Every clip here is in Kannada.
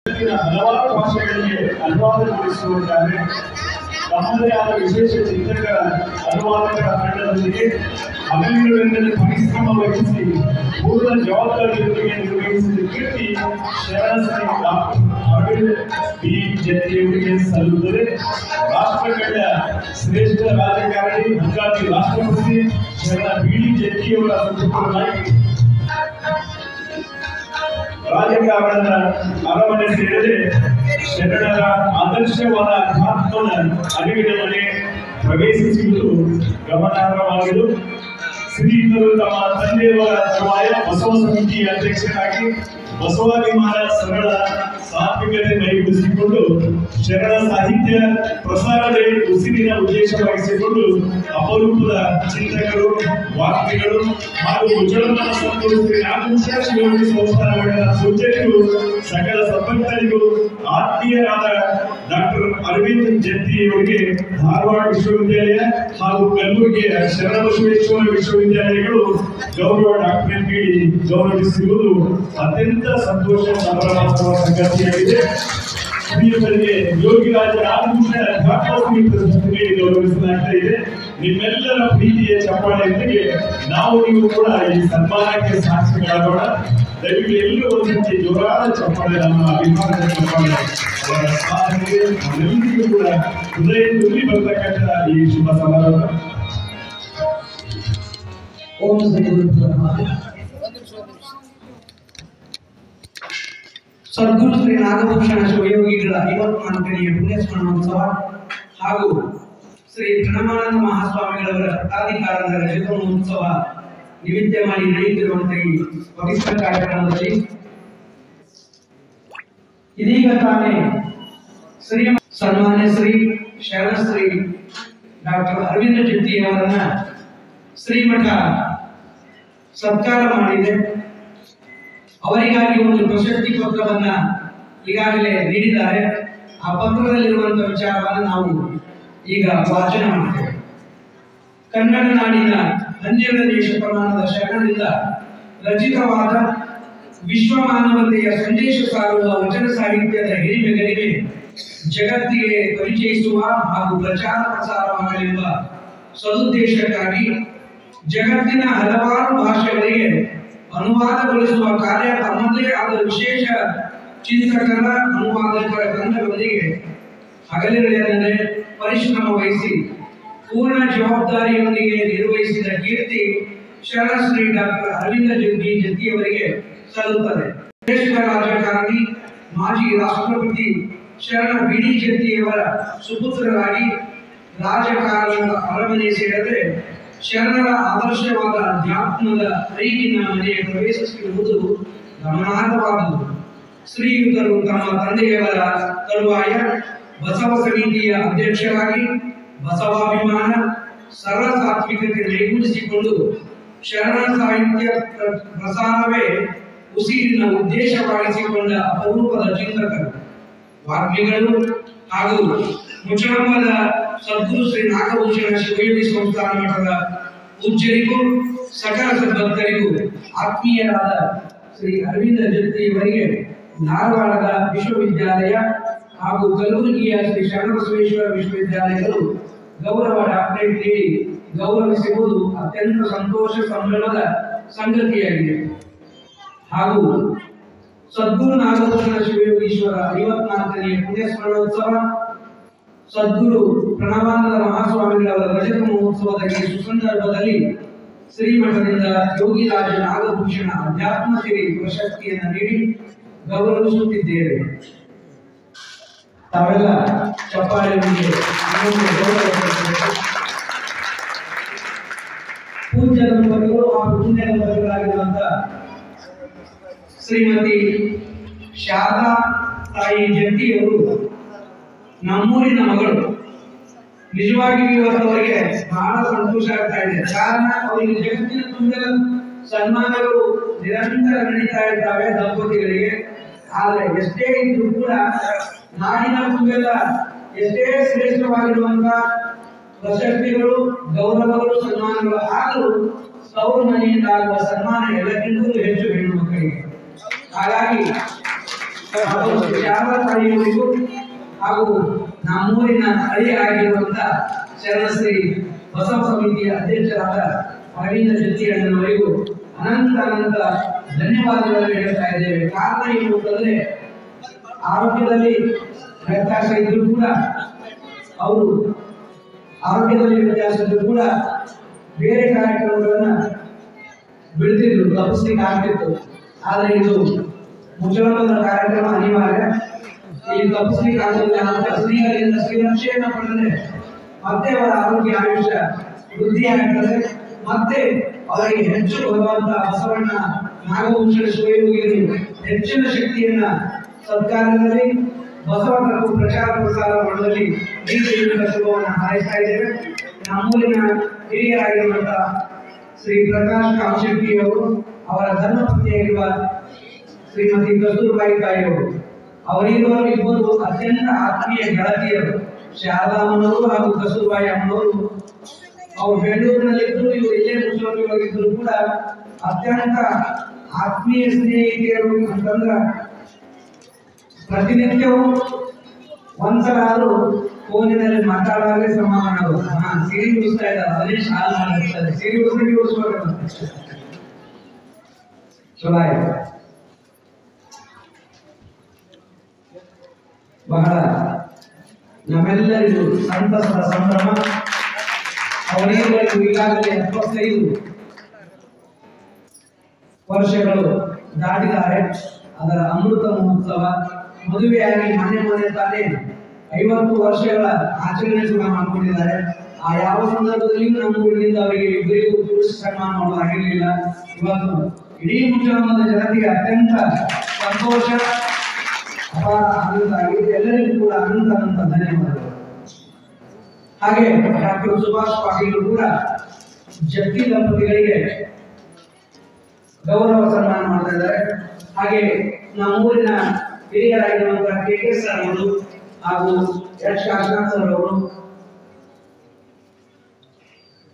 ಹಲವಾರು ಭಾಷೆಗಳಿಗೆ ಅನುವಾದಗೊಳಿಸುವಂತಾರೆ. ತಮ್ಮದೇ ಆದ ವಿಶೇಷ ಚಿಂತಕರ ಅನುವಾದಕರ ತಂಡದೊಂದಿಗೆ ಹಗಲಿರುಳೆಂದರೆ ಪರಿಶ್ರಮ ವಹಿಸಿ ಪೂರ್ಣ ಜವಾಬ್ದಾರಿಯೊಂದಿಗೆ ನಿರ್ವಹಿಸಿದ ಕೀರ್ತಿ ಶರಣಶ್ರೀ ಡಾಕ್ಟರ್ ಬಿ ಜಯಂತಿಯವರಿಗೆ ಸಲ್ಲುತ್ತದೆ. ರಾಷ್ಟ್ರಗಳ ಶ್ರೇಷ್ಠ ರಾಜಕಾರಣಿ ಹಂಗಾಮಿ ರಾಷ್ಟ್ರಪತಿ ಶರಣ ಬಿ ಜಯಂತಿಯವರ ಸುಪುತ್ರರಾಗಿ ರಾಜಕಾರಣದ ಅರಮನೆ ಸೇರಿದೆ. ಶರಣರ ಆದರ್ಶವಾದ ಅಧ್ಯಾತ್ಮದ ಅರಿವಿನ ಮನೆ ಪ್ರವೇಶಿಸುವುದು ಗಮನಾರ್ಹವಾಗಿದ್ದು, ಶ್ರೀಧರು ತಮ್ಮ ತಂದೆಯವರ ತರುವಾಯ ಬಸವ ಸಮಿತಿಯ ಅಧ್ಯಕ್ಷರಾಗಿ ಬಸವಾಭಿಮಾನ ಸರಳ ಸಾತ್ವಿಕತೆ ಕೈಗೂಡಿಸಿಕೊಂಡು ಶರಣ ಸಾಹಿತ್ಯ ಪ್ರಸಾರದಲ್ಲಿ ಉಸಿರಿನ ಉದ್ದೇಶವಾಗಿಸಿಕೊಂಡು ಅಪರೂಪದ ಚಿಂತಕರು, ವಾಗ್ಮಿಗಳು ಹಾಗೂ ಉಜ್ವಲಮನ ಸಂತೋಷ ಶಿವಯೋಗಿ ಸಂಸ್ಥಾನಗಳ ಸೂಚನೆಗೂ ಸಕಲ ಸಂಪತ್ತರಿಗೂ ಆತ್ಮೀಯರಾದ ಡಾಕ್ಟರ್ ಅರವಿಂದ್ ಜಯಂತಿಯವರಿಗೆ ಧಾರವಾಡ ವಿಶ್ವವಿದ್ಯಾಲಯ ಹಾಗೂ ಕಲಬುರಗಿಯ ಶರಣಬಸವೇಶ್ವರ ವಿಶ್ವವಿದ್ಯಾಲಯಗಳು ಗೌರವ ಡಾಕ್ಟರೇಟ್ ನೀಡಿ ಗೌರವಿಸಿರುವುದು ಅತ್ಯಂತ ಸಂತೋಷ ಸಂಭ್ರಮಾತ್ಮಕ ಸಂಗತಿಯಾಗಿದೆ. ಶ್ರೀಯವರಿಗೆ ಯೋಗಿರಾಜ ನಾಗಭೂಷಣ ಘಾಟವಾಸಿ ಪ್ರಶಸ್ತಿ ನೀಡಿ ಗೌರವಿಸಲಾಗ್ತಾ ಇದೆ. ನಿಮ್ಮೆಲ್ಲರ ಪ್ರೀತಿಯ ಚಪ್ಪಾಳೆಯೊಂದಿಗೆ ನಾವು ನೀವು ಕೂಡ ಈ ಸನ್ಮಾನಕ್ಕೆ ಸಾಕ್ಷಿಗಳಾಗೋಣ. ದಯವಿಟ್ಟು ಎಲ್ಲರೂ ಒಂದ್ಸತಿ ಜೋರಾದ ಚಪ್ಪಾಳೆ, ನಮ್ಮ ಅಭಿಮಾನದ ಚಪ್ಪಾಳೆ ಅವರ ಸಾಧನೆಗೆ ನಮ್ಮೆಲ್ಲರಿಗೂ ಕೂಡ ಹೃದಯ ತುಂಬಿ ಬರ್ತಕ್ಕಂಥ ಈ ಶುಭ ಸಮಾರಂಭ. ಓಂ ಸದ್ಗುರು ಶ್ರೀ ನಾಗಭೂಷಣ ಶಿವಯೋಗಿಗಳ 54ನೇ ಪುಣ್ಯಸ್ಮರಣೋತ್ಸವ ಹಾಗೂ ಶ್ರೀ ಪ್ರಣಮಾನಂದ ಮಹಾಸ್ವಾಮಿಗಳವರ ಪಟ್ಟಾಧಿಕಾರದ ರಜತ ಮಹೋತ್ಸವ ನಿಮಿತ್ತವಾಗಿ ನಡೆಯುತ್ತಿರುವಂತಹ ಈ ಪವಿತ್ರ ಕಾರ್ಯಕ್ರಮದಲ್ಲಿ ಇದೀಗ ತಾನೇ ಸನ್ಮಾನ್ಯ ಶ್ರೀ ಶರಣಶ್ರೀ ಡಾಕ್ಟರ್ ಅರವಿಂದ ಜಯಂತಿಯವರನ್ನ ಶ್ರೀಮಠ ಸತ್ಕಾರ ಮಾಡಿದೆ. ಅವರಿಗಾಗಿ ಒಂದು ಪ್ರಶಸ್ತಿ ಪತ್ರವನ್ನ ಈಗಾಗಲೇ ನೀಡಿದ್ದಾರೆ. ಆ ಪತ್ರದಲ್ಲಿರುವಂತಹ ವಿಚಾರವನ್ನು ನಾವು ಈಗ ವಾಚನ ಮಾಡ್ತೇವೆ. ಕನ್ನಡ ನಾಡಿನ 12 ದೇಶ ಪ್ರಮಾಣದ ಶರಣರಿಂದ ರಚಿತವಾದ ವಿಶ್ವ ಮಾನವತೆಯ ಸಂದೇಶ ಸಾರುವ ವಚನ ಸಾಹಿತ್ಯದ ಹಿರಿಮೆಗಳಿಗೆ ಜಗತ್ತಿಗೆ ಪರಿಚಯಿಸುವ ಹಾಗೂ ಪ್ರಚಾರ ಪ್ರಸಾರ ಮಾಡಲೆಂಬ ಸದುದ್ದೇಶಕ್ಕಾಗಿ ಜಗತ್ತಿನ ಹಲವಾರು ಭಾಷೆಗಳಿಗೆ ಅನುವಾದಗೊಳಿಸುವ ಕಾರ್ಯ ತಮ್ಮದೇ ಆದ ವಿಶೇಷ ಚಿಂತಕರ ಅನುವಾದಕರ ತಂಡದೊಂದಿಗೆ ಹಗಲಿರುಳೆಂದರೆ ಪರಿಶ್ರಮ ವಹಿಸಿ ಪೂರ್ಣ ಜವಾಬ್ದಾರಿಯೊಂದಿಗೆ ನಿರ್ವಹಿಸಿದ ಕೀರ್ತಿ ಶರಣಶ್ರೀ ಡಾಕ್ಟರ್ ಅರವಿಂದ ಜಯಂತಿಯವರಿಗೆ ಸಲ್ಲುತ್ತದೆ. ಶ್ರೇಷ್ಠ ರಾಜಕಾರಣಿ ಮಾಜಿ ರಾಷ್ಟ್ರಪತಿ ಶರಣ ಬಿ ಜಯಂತಿಯವರ ಸುಪುತ್ರರಾಗಿ ರಾಜಕಾರಣದ ಅರಮನೆ ಸೇರದೆ ಶರಣರ ಆದರ್ಶವಾದ ಅಧ್ಯಾತ್ಮದ ಅರಿವಿನ ಮನೆಯ ಪ್ರವೇಶಿಸಿರುವುದು ಗಮನಾರ್ಹವಾದುದು. ಶ್ರೀಯುತರು ತಮ್ಮ ತಂದೆಯವರ ತರುವಾಯ ಬಸವ ಸಮಿತಿಯ ಅಧ್ಯಕ್ಷರಾಗಿ ಬಸವಾಭಿಮಾನ ಸರಳ ಸಾತ್ವಿಕತೆ ಕೈಗೂಡಿಸಿಕೊಂಡು ಶರಣ ಸಾಹಿತ್ಯ ಪ್ರಸಾರವೇ ಉಸಿರಿನ ಉದ್ದೇಶವಾಗಿಸಿಕೊಂಡ ಅಪರೂಪದ ಚಿಂತಕರು, ವಾಗ್ಮಿಗಳು ಹಾಗೂ ಮುಚಳಂಬದ ಸದ್ಗುರು ಶ್ರೀ ನಾಗಭೂಷಣ ಶಿವಯೋಗಿ ಸಂಸ್ಥಾನ ಮಠದ ಪೂಜ್ಯರಿಗೂ ಸಕಲ ಭಕ್ತರಿಗೂ ಆತ್ಮೀಯರಾದ ಶ್ರೀ ಅರವಿಂದ ಜಯಂತಿಯವರಿಗೆ ಧಾರವಾಡದ ವಿಶ್ವವಿದ್ಯಾಲಯ ಹಾಗೂ ಕಲಬುರಗಿಯ ಶ್ರೀ ಶರಣಬಸವೇಶ್ವರ ವಿಶ್ವವಿದ್ಯಾಲಯಗಳು ಗೌರವ ಡಾಕ್ಟರೇಟ್ ನೀಡಿ ಗೌರವಿಸುವುದು ಅತ್ಯಂತ ಸಂತೋಷ ಸಂಭ್ರಮದ ಸಂಗತಿಯಾಗಿದೆ. ಹಾಗೂ ಸದ್ಗುರು ನಾಗಭೂಷಣ ಶಿವಯೋಗೀಶ್ವರ 54ನೇ ಪುಣ್ಯಸ್ಮರಣೋತ್ಸವ, ಸದ್ಗುರು ಪ್ರಣವಾನಂದ ಮಹಾಸ್ವಾಮಿಗಳವರ ರಜತ ಮಹೋತ್ಸವದ ಈ ಸುಸಂದರ್ಭದಲ್ಲಿ ಶ್ರೀಮಠದಿಂದ ಯೋಗಿರಾಜ ನಾಗಭೂಷಣ ಅಧ್ಯಾತ್ಮ ಸಿರಿ ಪ್ರಶಸ್ತಿಯನ್ನು ನೀಡಿ ಗೌರವಿಸುತ್ತಿದ್ದೇವೆ. ತಾವೆಲ್ಲ ಚಪ್ಪಾಳೆಯೊಂದಿಗೆ ಪೂಜ್ಯ ದಂಪತಿಗಳು ಹಾಗೂ ಪುಣ್ಯ ದಂಪತಿಗಳಾಗಿರುವಂತಹ ಶ್ರೀಮತಿ ಶಾರದಾ ತಾಯಿ ಜಯಂತಿಯವರು ನಮ್ಮೂರಿನ ಮಗಳು. ನಿಜವಾಗಿಯೂ ಇವತ್ತು ಅವರಿಗೆ ಬಹಳ ಸಂತೋಷ ಆಗ್ತಾ ಇದೆ. ಕಾರಣ ಅವರಿಗೆ ಜಗತ್ತಿನ ತುಂಬೆಲ್ಲ ಸನ್ಮಾನಗಳು ನಿರಂತರ ನಡೀತಾ ಇದ್ದಾವೆ ದಂಪತಿಗಳಿಗೆ. ಆದರೆ ಎಷ್ಟೇ ಇದ್ರೂ ಕೂಡ ನಾಡಿನ ತುಂಬೆಲ್ಲ ಎಷ್ಟೇ ಶ್ರೇಷ್ಠವಾಗಿರುವಂತಹ ಪ್ರಶಸ್ತಿಗಳು, ಗೌರವಗಳು, ಸನ್ಮಾನಗಳು ಆದರೂ ತವರು ಮನೆಯಿಂದ ಆಗುವ ಸನ್ಮಾನ ಎಲ್ಲಕ್ಕಿಂತಲೂ ಹೆಚ್ಚು ಹೆಣ್ಣು ಮಕ್ಕಳಿಗೆ. ಹಾಗಾಗಿ ಹಾಗೂ ಶಾರದಾ ತಾಯಿಯವರಿಗೂ ಹಾಗೂ ನಮ್ಮೂರಿನ ಹರಿಯಾಗಿರುವಂತ ಶರಣಶ್ರೀ ಬಸವ ಸಮಿತಿಯ ಅಧ್ಯಕ್ಷರಾದ ಅರವಿಂದ ಜೊತೆಯಣ್ಣನವರಿಗೂ ಅನಂತ ಧನ್ಯವಾದಗಳನ್ನು ಹೇಳ್ತಾ ಇದ್ದೇವೆ. ಕಾರಣ ಏನು ಅಂತಂದ್ರೆ ಆರೋಗ್ಯದಲ್ಲಿ ವ್ಯತ್ಯಾಸ ಇದ್ರೂ ಕೂಡ ಅವರು ಬೇರೆ ಕಾರ್ಯಕ್ರಮಗಳನ್ನ ಬಿಡ್ತಿದ್ರು, ತಪ್ಪಿಸ್ಲಿಕ್ಕೆ ಆಗ್ತಿತ್ತು. ಆದ್ರೆ ಇದು ಮುಚ್ಚಳದ ಕಾರ್ಯಕ್ರಮ ಅನಿವಾರ್ಯ. ಇಲ್ಲಿ ತಪ್ಪಿಸ್ಲಿಕ್ಕೆ ಆಗೋದಿಲ್ಲ ಅಂತ ಶ್ರೀಗಳಿಂದ ಶ್ರೀರಕ್ಷೆಯನ್ನ ಪಡೆದರೆ ಮತ್ತೆ ಅವರ ಆರೋಗ್ಯ ಆಯುಷ್ಯ ವೃದ್ಧಿ ಆಗ್ತದೆ. ಮತ್ತೆ ಅವರಿಗೆ ಹೆಚ್ಚು ಭಗವಂತ ಬಸವಣ್ಣ ನಾಗಭೂಷಣ ಶಿವಯೋಗಿಗಳು ಹೆಚ್ಚಿನ ಶಕ್ತಿಯನ್ನ ಸರ್ಕಾರದಲ್ಲಿ ಬಸವ ತತ್ವ ಪ್ರಚಾರ ಪ್ರಸಾರ ಮಾಡುವಲ್ಲಿ ಶುಭವನ್ನು ಹಾರೈಸ್ತಾ ಇದ್ದೇವೆ. ನಮ್ಮೂರಿನ ಹಿರಿಯರಾಗಿರುವಂತಹ ಶ್ರೀ ಪ್ರಕಾಶ್ ಕಾಮಶೆಟ್ಟಿ ಅವರು, ಅವರ ಧರ್ಮಪತ್ನಿಯಾಗಿರುವ ಶ್ರೀಮತಿ ಕಸ್ತೂರ್ಬಾಯಿ ತಾಯಿಯವರು, ಅವರಿರುವರು ಇಬ್ಬರು ಅತ್ಯಂತ ಆತ್ಮೀಯ ಗೆಳತಿಯರು. ಶಾರದಾ ಅಮ್ಮನವರು ಹಾಗೂ ಕಸ್ತೂರ್ಬಾಯಿ ಅಮ್ಮನವರು ಅವರು ಬೆಂಗಳೂರಿನಲ್ಲಿದ್ದರು, ಇವರು ಇಲ್ಲೇ ಮುಖ್ಯಮಂತ್ರಿಗಳಿದ್ದರು ಕೂಡ ಅತ್ಯಂತ ಆತ್ಮೀಯ ಸ್ನೇಹಿತೆಯರು ಅಂತಂದ್ರ ಪ್ರತಿನಿತ್ಯವೂ ಒಂದ್ಸಲಾದ್ರೂ ಫೋನಿನಲ್ಲಿ ಮಾತಾಡೋದೇ ಸಮಾಧಾನಗಳು. ಸಿರಿ ಉಳಿಸ್ತಾ ಇದ್ದಾರೆ, ಅದೇ ಶಾಲೆ ಮಾಡಿರ್ತಾರೆ, ಸಿರಿ ಉಳಿಸ್ಬೇಕು ಚಲೋ ಆಯ್ತು. ಬಹಳ ನಮ್ಮೆಲ್ಲರಿಗೂ ಸಂತಸದ ಸಂಭ್ರಮ. ಅವರಿಗೂ ಈಗಾಗಲೇ 75 ವರ್ಷಗಳು ದಾಟಿದ್ದಾರೆ. ಅದರ ಅಮೃತ ಮಹೋತ್ಸವ ಮದುವೆಯಾಗಿ ಮನೆ ತಾನೇ 50 ವರ್ಷಗಳ ಆಚರಣೆ ಕೂಡ ಮಾಡಿಕೊಂಡಿದ್ದಾರೆ. ಆ ಯಾವ ಸಂದರ್ಭದಲ್ಲಿಯೂ ನಮ್ಮ ಊರಿನಿಂದ ಅವರಿಗೆ ಇಬ್ಬರಿಗೂ ಪುರುಷ ಸನ್ಮಾನ ಮಾಡೋದಾಗಿರಲಿಲ್ಲ. ಇವತ್ತು ಇಡೀ ಮುಚ್ಚಳದ ಜನತೆಗೆ ಅತ್ಯಂತ ಸಂತೋಷ, ಅಪಾರ ಆನಂದ ಆಗಿದೆ. ಎಲ್ಲರಿಗೂ ಕೂಡ ಅನಂತ ಧನ್ಯವಾದಗಳು. ಹಾಗೆ ಡಾಕ್ಟರ್ ಸುಭಾಷ್ ಪಾಟೀಲ್ ಕೂಡ ಜಗ್ಗಿ ದಂಪತಿಗಳಿಗೆ ಗೌರವ ಸನ್ಮಾನ ಮಾಡ್ತಾ ಇದ್ದಾರೆ. ಹಾಗೆ ನಮ್ಮೂರಿನ ಹಿರಿಯರಾಗಿರುವಂತಹ ಕೆ ಸರ್ ಅವರು ಹಾಗೂ ಎಚ್ ಕಾಶನಾಥ್ ಸರ್ ಅವರು,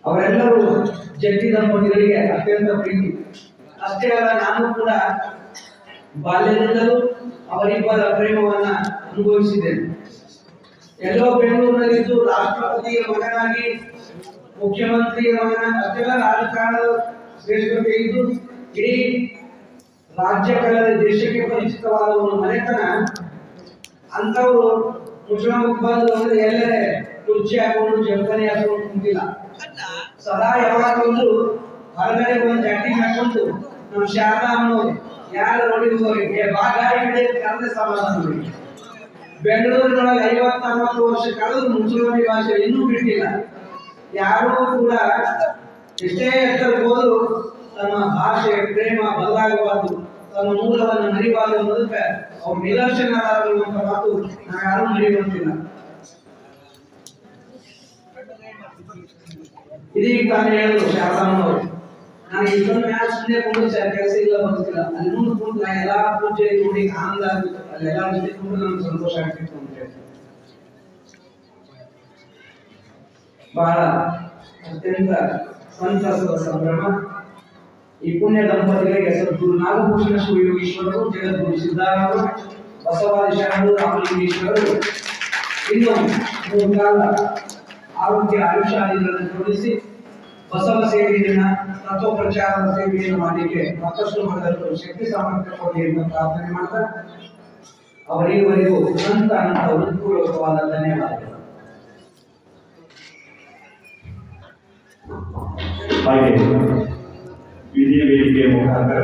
ಅವರೆಲ್ಲರೂ ಜಗ್ಗಿ ದಂಪತಿಗಳಿಗೆ ಅತ್ಯಂತ ಪ್ರೀತಿ. ಅಷ್ಟೇ ಅಲ್ಲ, ನಾನು ಕೂಡ ಬಾಲ್ಯದಿಂದಲೂ ಅವರಿಬ್ಬರ ಪ್ರೇಮವನ್ನ ಅನುಭವಿಸಿದ್ದೇನೆ. ಎಲ್ಲೋ ಬೆಂಗಳೂರಿನಲ್ಲಿದ್ದು ರಾಷ್ಟ್ರಪತಿಯ ಮಗನಾಗಿ, ಮುಖ್ಯಮಂತ್ರಿಯ ಮಗನ, ಅಷ್ಟೆಲ್ಲ ರಾಜಕಾರಣದ ಶ್ರೇಷ್ಠತೆ ಇದ್ದು ಇಡೀ ರಾಜ್ಯ ಕಳೆದ ದೇಶಕ್ಕೆ ಪರಿಚಿತವಾದ ಒಂದು ಮನೆತನ. ಅಂತವರು ಮುಚ್ಚಳಕ್ಕೆ ಬಂದು ಎಲ್ಲರೇ ಕುರ್ಚಿ ಹಾಕೊಂಡು ಜಂಪನೆ ಹಾಕೊಂಡು ಕುಂತಿಲ್ಲ. ಸದಾ ಯಾವಾಗಲೂ ಹೊರಗಡೆ ಒಂದು ಜಟ್ಟಿ ಹಾಕೊಂಡು ನಮ್ಮ ಶಾರದಾ ಅನ್ನೋರು ಯಾರು ನೋಡಿದವರಿಗೆ ಬಾಗಾಯಿ ಕಳೆದ ಸಮಾಧಾನ. ಬೆಂಗಳೂರಿನೊಳಗೆ 50-60 ವರ್ಷ ಕಳೆದು ಮುಚ್ಚಳವಾಡಿ ಭಾಷೆ ಇನ್ನೂ ಬಿಟ್ಟಿಲ್ಲ. ಯಾರೂ ಕೂಡ ಎಷ್ಟೇ ಎತ್ತರಕ್ಕೆ ಹೋದ್ರು ತಮ್ಮ ಭಾಷೆ ಪ್ರೇಮ ಬದಲಾಗಬಾರದು, ತಮ್ಮ ಮೂಲವನ್ನು ಮರಿಬಾರದು ಅನ್ನೋದಕ್ಕೆ ಅವ್ರು ನಿದರ್ಶನರಾಗಿರುವಂತ ಮಾತು ನಾವು ಯಾರೂ ಮರಿಬಂತಿಲ್ಲ. ಇದೀಗ ತಾನೇ ಹೇಳಿದ್ರು ಶಾರದಾಮ್ಮನವರು, ನಾನು ಇದನ್ನ ಮ್ಯಾಚ್ ಸುಮ್ಮನೆ ಕೊಂಡು ಕೆಲಸ ಇಲ್ಲ ಬಂದಿಲ್ಲ, ಅಲ್ಲಿ ಮುಂದೆ ಕುಂತು ನಾ ಎಲ್ಲಾ ಪೂಜೆ ನೋಡಿ ಆನಂದ ಆಗ್ತಿತ್ತು, ಅಲ್ಲಿ ಎಲ್ಲಾ ಜೊತೆ ಕುಂತು ನಮ್ಗೆ ಸಂತೋಷ ಆಗ್ತಿತ್ತು ಅಂತ ಹೇಳಿ ಬಹಳ ಅತ್ಯಂತ ಸಂತಸದ ಸಂಭ್ರಮ. ಈ ಪುಣ್ಯ ದಂಪತಿಗಳಿಗೆ ಸದ್ಗುರು ನಾಗಭೂಷಣ ಶಿವಯೋಗೀಶ್ವರರು, ಜಗದ್ಗುರು ಸಿದ್ಧಾರೂಢರು, ಬಸವಾದಿ ಶರಣರು, ರಾಮಲಿಂಗೇಶ್ವರರು ಇನ್ನು 3 ಕಾಲ ಆರೋಗ್ಯ ಆಯುಷ್ಯಾದಿಗಳನ್ನು ಜೋಡಿಸಿ ಬಸವ ಸೇವೆಯನ್ನ, ತತ್ವ ಪ್ರಚಾರದ ಸೇವೆಯನ್ನು ಮಾಡಲಿಕ್ಕೆ ಮತ್ತಷ್ಟು ಮಕ್ಕಳು ಶಕ್ತಿ ಸಾಮರ್ಥ್ಯ ಕೊಡಿ ಎಂದು ಪ್ರಾರ್ಥನೆ ಮಾಡ್ತಾ ಅವರಿವರೆಗೂ ಅನಂತ ಹೃತ್ಪೂರ್ವಕವಾದ ಧನ್ಯವಾದಗಳು. ಹಾಗೆ ವಿಧಿಯ ವೇದಿಕೆಯ ಮುಖಾಂತರ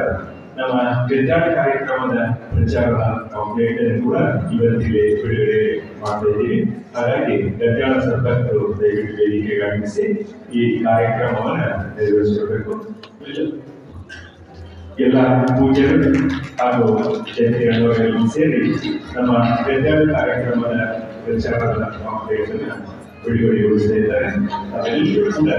ನಮ್ಮ ಗೆದ್ದಾಟ ಕಾರ್ಯಕ್ರಮದ ಪ್ರಚಾರದ ಕಂಪ್ಲೇಂಟ್ ಕೂಡ ಇವತ್ತಿಗೆ ಬಿಡುಗಡೆ ಮಾಡ್ತಾ ಇದ್ದೀವಿ. ಹಾಗಾಗಿ ಗದ್ದಾಳ ಸಂಪರ್ಕರು ದಯವಿಟ್ಟು ವೇದಿಕೆಗೆ ಆಗಮಿಸಿ ಈ ಕಾರ್ಯಕ್ರಮವನ್ನು ನೆರವೇರಿಸಬೇಕು. ಎಲ್ಲ ಪೂಜೆಗಳು ಹಾಗೂ ಜನತೆಯವರು ಸೇರಿ ನಮ್ಮ ಗದ್ದಾಳ ಕಾರ್ಯಕ್ರಮದ ಪ್ರಚಾರದ ಕಂಪ್ಲೇಂಟ್ ಅನ್ನು ಬಿಡುಗಡೆಗೊಳಿಸ್ತಾ ಇದ್ದಾರೆ. ಅವೆಲ್ಲರೂ ಕೂಡ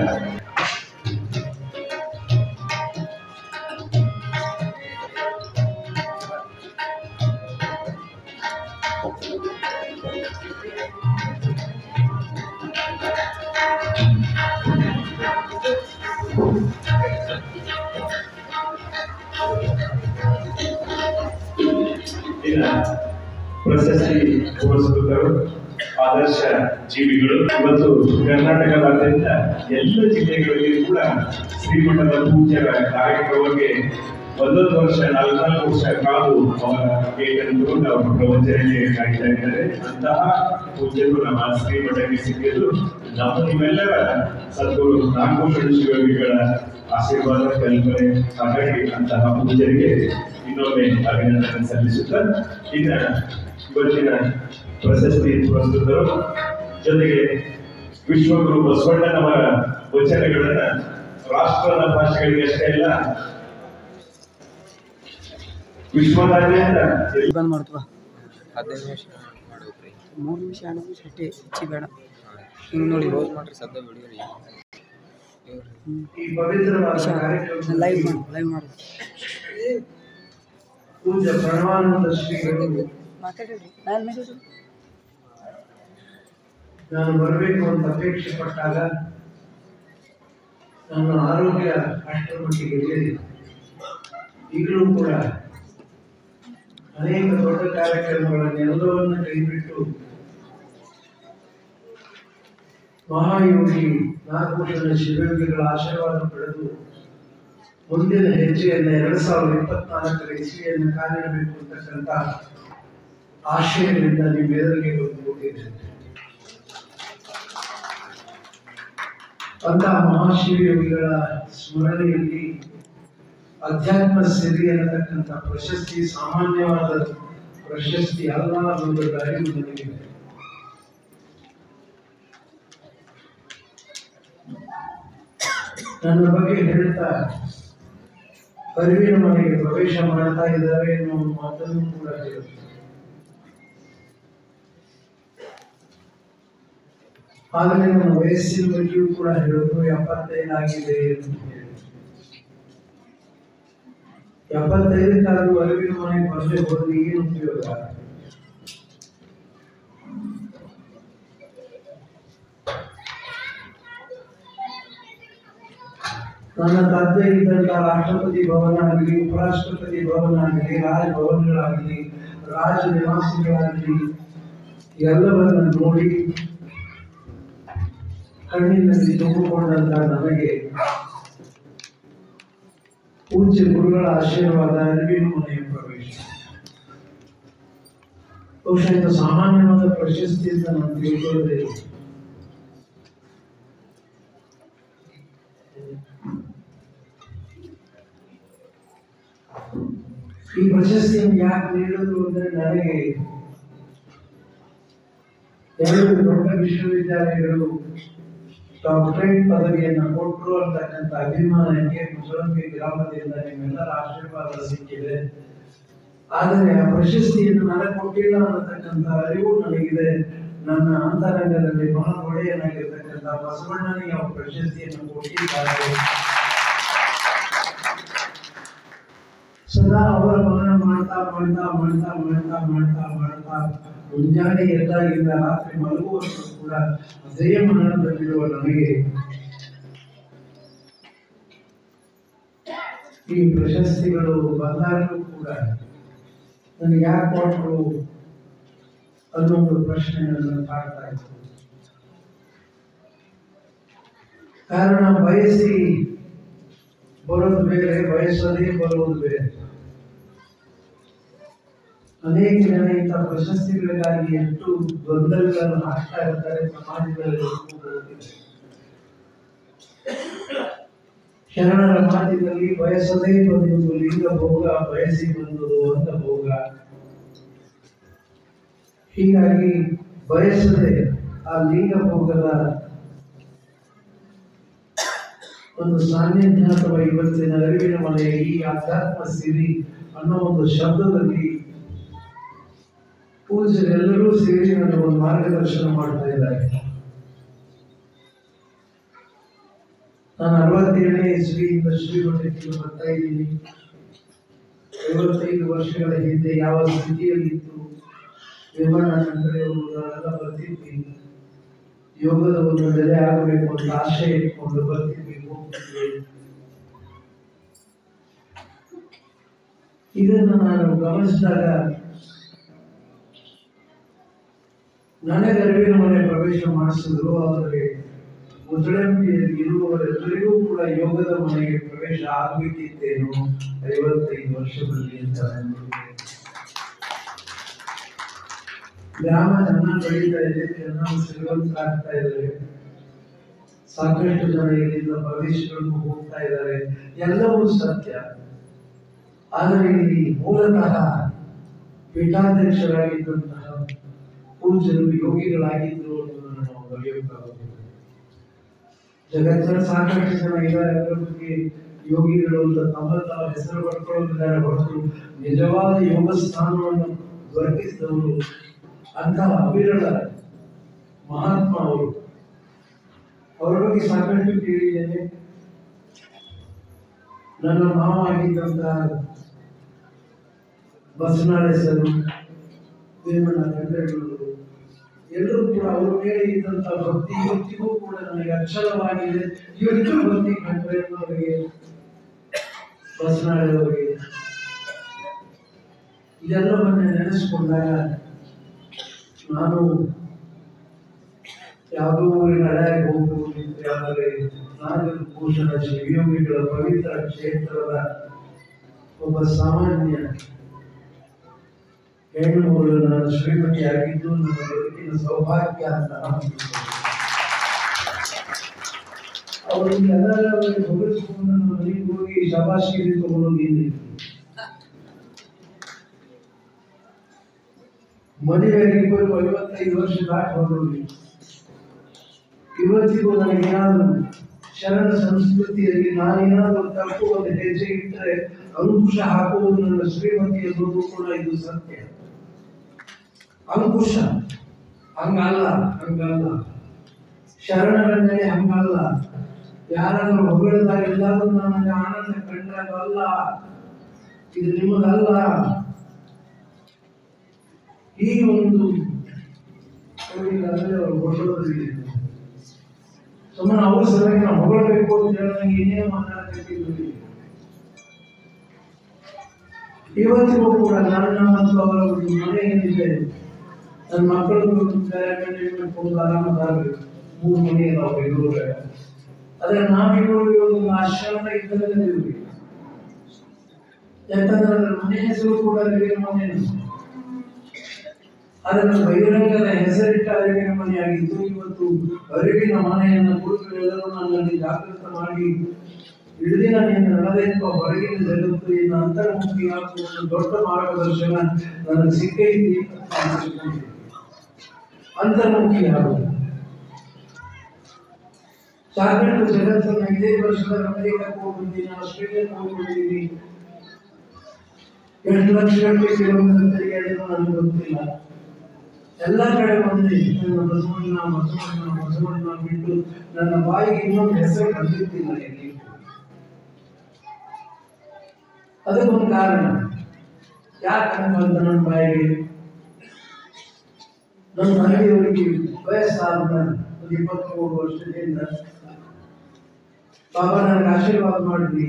ಪ್ರಶಸ್ತಿ ಪುರಸ್ಕೃತರು, ಆದರ್ಶ ಜೀವಿಗಳು. ಇವತ್ತು ಕರ್ನಾಟಕದಾದ್ಯಂತ ಎಲ್ಲ ಜಿಲ್ಲೆಗಳಲ್ಲಿ ಕೂಡ ಶ್ರೀಮಠದ ಪೂಜ್ಯರ ಕಾರ್ಯಕ್ರಮಕ್ಕೆ 1 ವರ್ಷ 4 ವರ್ಷ ಕಾದು ಅವರ ಭೇಟಿಯನ್ನು ನಾವು ಪ್ರವಚನಕ್ಕೆ ಕಾಯ್ತಾ ಇದ್ದಾರೆ. ಅಂತಹ ಪೂಜ್ಯರು ನಮ್ಮ ಶ್ರೀಮಠಕ್ಕೆ ಸಿಕ್ಕಿದ್ದು ನಿಮ್ಮೆಲ್ಲರ ಸದ್ಗುರು ನಾಗಭೂಷಣ ಶಿವಯೋಗಿಗಳ ಆಶೀರ್ವಾದ ಕಲ್ಪನೆ. ಹಾಗಾಗಿ ಅಂತಹ ಪೂಜ್ಯರಿಗೆ ಇನ್ನೊಮ್ಮೆ ಅಭಿನಂದನೆ ಸಲ್ಲಿಸುತ್ತಾ ಇವತ್ತಿನ ಪ್ರಶಸ್ತಿ ಪುರಸ್ಕೃತರು ಜೊತೆಗೆ ವಿಶ್ವಗುರು ಬಸವಣ್ಣನವರ ವಚನಗಳನ್ನ ರಾಷ್ಟ್ರದ ಭಾಷೆಗಳಿಗೆ ಅಷ್ಟೇ ಅಲ್ಲ ವಿಶ್ವದಾದ್ಯಂತ ಬಂದ್ ಮಾಡ್ತವ 15 ನಿಮಿಷ ಮಾಡ್ಬೇಕ್ರಿ 3 ನಿಮಿಷ 2 ನಿಮಿಷ ಅಷ್ಟೇ ಹೆಚ್ಚಿ ಬೇಡ ಹಿಂಗೆ ನೋಡಿ ರೋಸ್ ಮಾಡ್ರಿ ಸದ್ದ ಬಿಡಿರಿ ಈ ಪವಿತ್ರವಾದ ಕಾರ್ಯಕ್ರಮ ಲೈವ್ ಮಾಡು ಪೂಜ್ಯ ಪ್ರಣವಾನಂದ ಶ್ರೀಗಳು ಮಾತಾಡ್ರಿ ನಾನು ಬರಬೇಕು ಅಂತ ಅಪೇಕ್ಷೆ ಪಟ್ಟಾಗ ನನ್ನ ಆರೋಗ್ಯ ಅಷ್ಟರ ಮಟ್ಟಿಗೆ ಇರಲಿಲ್ಲ. ಈಗಲೂ ಕೂಡ ಅನೇಕ ದೊಡ್ಡ ಕಾರ್ಯಕ್ರಮಗಳನ್ನೆಲ್ಲವನ್ನು ಕೈಬಿಟ್ಟು ಮಹಾಯೋಗಿ ನಾಗಭೂಷಣ ಶಿವಯೋಗಿಗಳ ಆಶೀರ್ವಾದ ಪಡೆದು ಮುಂದಿನ ಹೆಜ್ಜೆಯನ್ನು 2024 ಇಸ್ವಿಯನ್ನು ಕಾಲಿಡಬೇಕು ಅಂತಕ್ಕಂಥ ಆಶಯದಿಂದ ನಿಮ್ಮೆಲ್ಲರಿಗೆ ಬಂದುಕೊಂಡಿದ್ದೇನೆ. ಅಂತಹ ಮಹಾಶಿವಯೋಗಿಗಳ ಸ್ಮರಣೆಯಲ್ಲಿ ಅಧ್ಯಾತ್ಮ ಸಿರಿ ಅನ್ನತಕ್ಕಂಥ ಪ್ರಶಸ್ತಿ ಸಾಮಾನ್ಯವಾದ ಪ್ರಶಸ್ತಿ ಅಲ್ಲ ಅನ್ನೋದರ ಅರಿವು ನನಗಿದೆ. ನನ್ನ ಬಗ್ಗೆ ಹೇಳ್ತಾ ಅರಿವಿನ ಮನೆಗೆ ಪ್ರವೇಶ ಮಾಡ್ತಾ ಇದ್ದಾರೆ ಅನ್ನೋ ಮಾತನ್ನು ಕೂಡ ಹೇಳಿದೆ. ಆದರೆ ನನ್ನ ವಯಸ್ಸಿನ ಬಗ್ಗೆಯೂ ಕೂಡ ಹೇಳೋದು 75 ಆಗಿದೆ ಅಂತ ಹೇಳಿ 75 ಅರಿವಿನ ಮನೆಗೆ ಬರದೆ ಹೋದ್ರೆ ಏನು ಉಪಯೋಗ? ನನ್ನ ತಂದೆ ಇದ್ದಂತ ರಾಷ್ಟ್ರಪತಿ ಭವನ ಆಗಲಿ, ಉಪರಾಷ್ಟ್ರಪತಿ ಭವನ ಆಗಲಿ, ರಾಜಭವನಗಳಾಗಲಿ, ರಾಜ ನಿವಾಸಿಗಳಾಗಲಿ ಎಲ್ಲವನ್ನ ನೋಡಿ ಕಣ್ಣಿನಲ್ಲಿ ತುಂಬಿಕೊಂಡಂತ ನನಗೆ ಪೂಜ್ಯ ಗುರುಗಳ ಆಶೀರ್ವಾದ ಅರಿವಿನ ಮನೆಯ ಪ್ರವೇಶ ಬಹುಶಃ ಇದು ಸಾಮಾನ್ಯವಾದ ಪ್ರಶಸ್ತಿ ಅಂತ ನಾನು ತಿಳ್ಕೊಳ್ಳೋದೇ. ಈ ಪ್ರಶಸ್ತಿಯನ್ನು ಯಾಕೆ ನೀಡೋದು ಅಂದ್ರೆ ನನಗೆ 2 ದೊಡ್ಡ ವಿಶ್ವವಿದ್ಯಾಲಯಗಳು ಡಾಕ್ಟರೇಟ್ ಪದವಿಯನ್ನು ಕೊಟ್ಟರು ಅಂತಕ್ಕಂಥ ಅಭಿಮಾನಕ್ಕೆ ಮುಸಳಂಬಿ ಗ್ರಾಮದಿಂದ ನಿಮ್ಮೆಲ್ಲರ ಆಶೀರ್ವಾದ ಸಿಕ್ಕಿದೆ. ಆದರೆ ಆ ಪ್ರಶಸ್ತಿಯನ್ನು ನನಗೆ ಕೊಟ್ಟಿಲ್ಲ ಅನ್ನತಕ್ಕಂಥ ಅರಿವು ನನಗಿದೆ. ನನ್ನ ಅಂತರಂಗದಲ್ಲಿ ಮಹಾ ಒಡೆಯನಾಗಿರ್ತಕ್ಕಂಥ ಬಸವಣ್ಣನಿಗೆ ಆ ಪ್ರಶಸ್ತಿಯನ್ನು ಕೊಟ್ಟಿದ್ದಾರೆ. ಸದಾ ಅವರ ಮನನ ಮಾಡ್ತಾ ಮಾಡ್ತಾ ಮಾಡ್ತಾ ಮಾಡ್ತಾ ಮಾಡ್ತಾ ಮಾಡ್ತಾ ಮುಂಜಾನೆ ಎದ್ದಾಗಿಂದ ರಾತ್ರಿ ಮಲಗುವಷ್ಟು ಕೂಡ ಅದೇ ಮನನದಲ್ಲಿರುವ ನನಗೆ ಈ ಪ್ರಶಸ್ತಿಗಳು ಬಂದಾಗಲೂ ಕೂಡ ನನಗೆ ಯಾಕೆ ಕೊಟ್ಟರು ಅನ್ನೊಂದು ಪ್ರಶ್ನೆ ನನ್ನ ಕಾಡ್ತಾ ಇತ್ತು. ಕಾರಣ ಬಯಸಿ ಬರೋದು ಬೇರೆ, ಬಯಸದೇ ಬರುವುದು ಬೇರೆ. ಅನೇಕ ಜನ ಇಂಥ ಪ್ರಶಸ್ತಿಗಳಿಗಾಗಿ ಎಷ್ಟು ಗೊಂದಲಗಳನ್ನು ಹಾಕ್ತಾ ಇರ್ತಾರೆ ಸಮಾಜದಲ್ಲಿ. ಶರಣರ ಮಾತಿನಲ್ಲಿ ಬಯಸದೇ ಬಂದುದು ಲಿಂಗ ಭೋಗ, ಬಯಸಿ ಬಂದುದು ಅಂಗ ಭೋಗ. ಹೀಗಾಗಿ ಬಯಸದೆ ಆ ಲಿಂಗ ಭೋಗದ ಒಂದು ಸಾನ್ನಿಧ್ಯ ಅಥವಾ ಇವತ್ತಿನ ಅರಿವಿನ ಮನೆಯ ಈ ಆಧ್ಯಾತ್ಮ ಸಿರಿ ಅನ್ನೋ ಒಂದು ಶಬ್ದದಲ್ಲಿ ಪೂಜ್ಯರೆಲ್ಲರೂ ಸೇರಿ ನನ್ನ ಒಂದು ಮಾರ್ಗದರ್ಶನ ಮಾಡ್ತಾ ಇದ್ದಾರೆ. ನಾನು 67ನೇ ಇಸ್ವಿಯಿಂದ ಶ್ರೀಮಠಕ್ಕೆ ಬರ್ತಾ ಇದ್ದೀನಿ. 55 ವರ್ಷಗಳ ಹಿಂದೆ ಯಾವ ಸ್ಥಿತಿಯಲ್ಲಿತ್ತು ವಿವರಣ ನಾವೆಲ್ಲ ಬರ್ತಿದ್ವಿ. ಯೋಗದ ಒಂದು ನೆಲೆ ಆಗಬೇಕು ಅಂತ ಆಶೆ ಇಟ್ಕೊಂಡು ಬರ್ತಿದ್ವಿ, ಹೋಗ್ತಿದ್ವಿ. ಇದನ್ನು ನಾನು ಗಮನಿಸಿದಾಗ ನನಗೆ ಅರಿವಿನ ಮನೆ ಪ್ರವೇಶ ಮಾಡಿಸಿದ್ರು. ಆದರೆ ಮುದ್ದಳಂಬಿಯಲ್ಲಿ ಇರುವವರೆಲ್ಲರಿಗೂ ಕೂಡ ಯೋಗದ ಮನೆಗೆ ಪ್ರವೇಶ ಆಗಬೇಕಿತ್ತೇನು 55 ವರ್ಷದಲ್ಲಿ ಅಂತ ಅನಿಸಿದೆ. ಗ್ರಾಮ ಚೆನ್ನಾಗಿ ಬೆಳೀತಾ ಇದೆ, ಜನ ಶ್ರೀಮಂತ ಆಗ್ತಾ ಇದ್ದಾರೆ, ಸಾಕಷ್ಟು ಜನ ಇಲ್ಲಿಂದ ಪ್ರದೇಶಗಳಿಗೂ ಹೋಗ್ತಾ ಇದ್ದಾರೆ, ಎಲ್ಲವೂ ಸತ್ಯ. ಆದರೆ ಇಲ್ಲಿ ಮೂಲತಃ ಪೀಠಾಧ್ಯಕ್ಷರಾಗಿದ್ದಂತಹ ಪೂಜ್ಯರು ಯೋಗಿಗಳಾಗಿದ್ದರು ಅನ್ನೋದನ್ನು ನಾವು ಬರೆಯೋಕ್ಕಾಗುತ್ತದೆ. ಜಗತ್ತಿನ ಸಾಕಷ್ಟು ಜನ ಇದ್ದಾರೆ, ಅದರ ಬಗ್ಗೆ ಯೋಗಿಗಳು ಅಂತ ತಾವು ಹೆಸರು ಪಡ್ಕೊಳ್ಳುತ್ತಿದ್ದಾರೆ ಹೊರತು ನಿಜವಾದ ಯೋಗ ಸ್ಥಾನವನ್ನು ದೊರಕಿಸಿದವರು ಅಂತಹ ಅವಿರಳ ಮಹಾತ್ಮ ಅವರು. ಅವರ ಬಗ್ಗೆ ಸಾಕಷ್ಟು ಕೇಳಿದ್ದೇನೆ. ನನ್ನ ಮಾವ ಆಗಿದ್ದಂತಹ ಬಸವನಾಳೇಸರು, ವೇಮಣ್ಣ ಗಂಗೇಗೌಡರು ಎಲ್ಲರೂ ಕೂಡ ಅವರ ಮೇಲೆ ಇದ್ದಂತಹ ಭಕ್ತಿ ಇವತ್ತಿಗೂ ಕೂಡ ನನಗೆ ಅಕ್ಷರವಾಗಿದೆ. ಇವತ್ತು ಭಕ್ತಿ ಗಂಗೇಗೌಡರಿಗೆ, ಬಸವನಾಳೇವರಿಗೆ ಇದೆಲ್ಲವನ್ನ ನೆನೆಸ್ಕೊಂಡಾಗ ನಾನು ಯಾವುದೋ ಊರಿನ ಹಳೆಯಾಗಿ ಹೋಗುವುದಿದ್ರೆ ಆದರೆ ನಾಗಭೂಷಣ ಶಿವಯೋಗಿಗಳ ಪವಿತ್ರ ಕ್ಷೇತ್ರದ ಒಬ್ಬ ಸಾಮಾನ್ಯ ಹೆಣ್ಣು ಮಗಳು ನನ್ನ ಶ್ರೀಮತಿಯಾಗಿದ್ದು ನನ್ನ ಬದುಕಿನ ಸೌಭಾಗ್ಯ ಅಂತ ಅವರಿಗೆಲ್ಲ ಹೊಗಳಿಸಿಕೊಂಡು ನನ್ನ ಮನೆಗೆ ಹೋಗಿ ಶಬಾಷಿಗೆ ತಗೊಂಡೋಗಿದ್ದೀನಿ. ಮದುವೆಗೆ 55 ವರ್ಷ ದಾಟಿ ಹೋಗಿ ಇವತ್ತಿಗೂ ನನಗೇನಾದರೂ ಶರಣ ಸಂಸ್ಕೃತಿಯಲ್ಲಿ ನಾನೇನಾದರೂ ತಪ್ಪು ಒಂದು ಹೆಜ್ಜೆ ಇಟ್ಟರೆ ಅಂಕುಶ ಹಾಕುವುದು ನನ್ನ ಶ್ರೀಮತಿ ಅನ್ನೋದು ಕೂಡ ಇದು ಸತ್ಯ. ಅಂಕುಶ ಹಂಗಲ್ಲ ಶರಣರ ಮೇಲೆ ಹಂಗಲ್ಲ. ಯಾರಾದ್ರೂ ಹೊಗಳಿದಾಗ ಎಲ್ಲಾದ್ರೂ ನನಗೆ ಆನಂದ ಕಂಡಾಗ ಅಲ್ಲ, ಇದು ನಿಮಗಲ್ಲ. ಈ ಒಂದು ಹೊಗಳೋದ್ರಿಗೆ ಸುಮ್ಮನೆ ಅವ್ರ ಸಲುವಾಗಿ ನಾವು ಹೊಗಳಬೇಕು ಅಂತ ಹೇಳಿ ನನಗೆ ಏನೇ ಮಾತಾಡ್ತಿದ್ದೀವಿ. ಇವತ್ತಿಗೂ ಕೂಡ ನನ್ನ ಮತ್ತು ಅವರ ಮನೆ ಏನಿದೆ, ನನ್ನ ಮಕ್ಕಳು ಆರಾಮದಾಗಬೇಕು. 3 ಮನೆ ನಾವು ಬೆಂಗಳೂರಾಗ. ಆದರೆ ನಾವಿಬ್ಬರು ಒಂದು ಆಶ್ರಮ ಇದ್ದಲ್ಲೇ ಯಾಕಂದ್ರೆ ಅದರ ಮನೆ ಹೆಸರು ಕೂಡ ಅರಿವಿನ ಮನೆ. ಅದನ್ನು ಬಹಿರಂಗದ ಹೆಸರಿಟ್ಟ ಅರಿವಿನ ಮನೆಯಾಗಿದ್ದು ಇವತ್ತು ಅರಿವಿನ ಮನೆಯನ್ನು ಕುರಿತುಗಳೆಲ್ಲರೂ ನನ್ನಲ್ಲಿ ಜಾಗೃತ ಮಾಡಿ ಇಡದಿನ ನೀನು ನಡೆದೆಂಬ ಹೊರಗಿನ ಜಗತ್ತು ಇನ್ನು ಅಂತರ್ಮುಖಿ ಆಗುವ ಒಂದು ದೊಡ್ಡ ಮಾರ್ಗದರ್ಶನ ನನಗೆ ಸಿಕ್ಕೈತಿ. ಅಂತರ್ಮುಖಿ ಆಗುವುದು ಸಾಕಷ್ಟು ಜಗತ್ತನ್ನು 5 ವರ್ಷದ ಅಮೆರಿಕಕ್ಕೆ ಹೋಗ್ಬಿಟ್ಟಿದ್ದೀನಿ, ಆಸ್ಟ್ರೇಲಿಯಾಕ್ಕೆ ಹೋಗ್ಬಿಟ್ಟಿದ್ದೀನಿ. ಎಷ್ಟು ಲಕ್ಷ ಗಂಟೆ ಕಿಲೋಮೀಟರ್ ತಿರುಗಾಡಿದ್ರು ನನಗೆ ಗೊತ್ತಿಲ್ಲ. ಎಲ್ಲ ಕಡೆ ಬಂದು ನನ್ನ ಬಸವಣ್ಣ ಬಿಟ್ಟು ನನ್ನ ಬಾಯಿಗೆ ಇನ್ನೊಂದು ಹೆಸರು ಬಂದಿರ್ತಿಲ್ಲ. ಅದಕ್ಕೊಂದು ಕಾರಣ. ಯಾಕೆ ಬಂತ ನನ್ನ ಬಾಯಿಗೆ? ನನ್ನ ಮನೆಯವರಿಗೆ ವಯಸ್ಸಾದ 23 ವರ್ಷದಿಂದ ಬಾಬಾ ನನಗೆ ಆಶೀರ್ವಾದ ಮಾಡಿದ್ವಿ.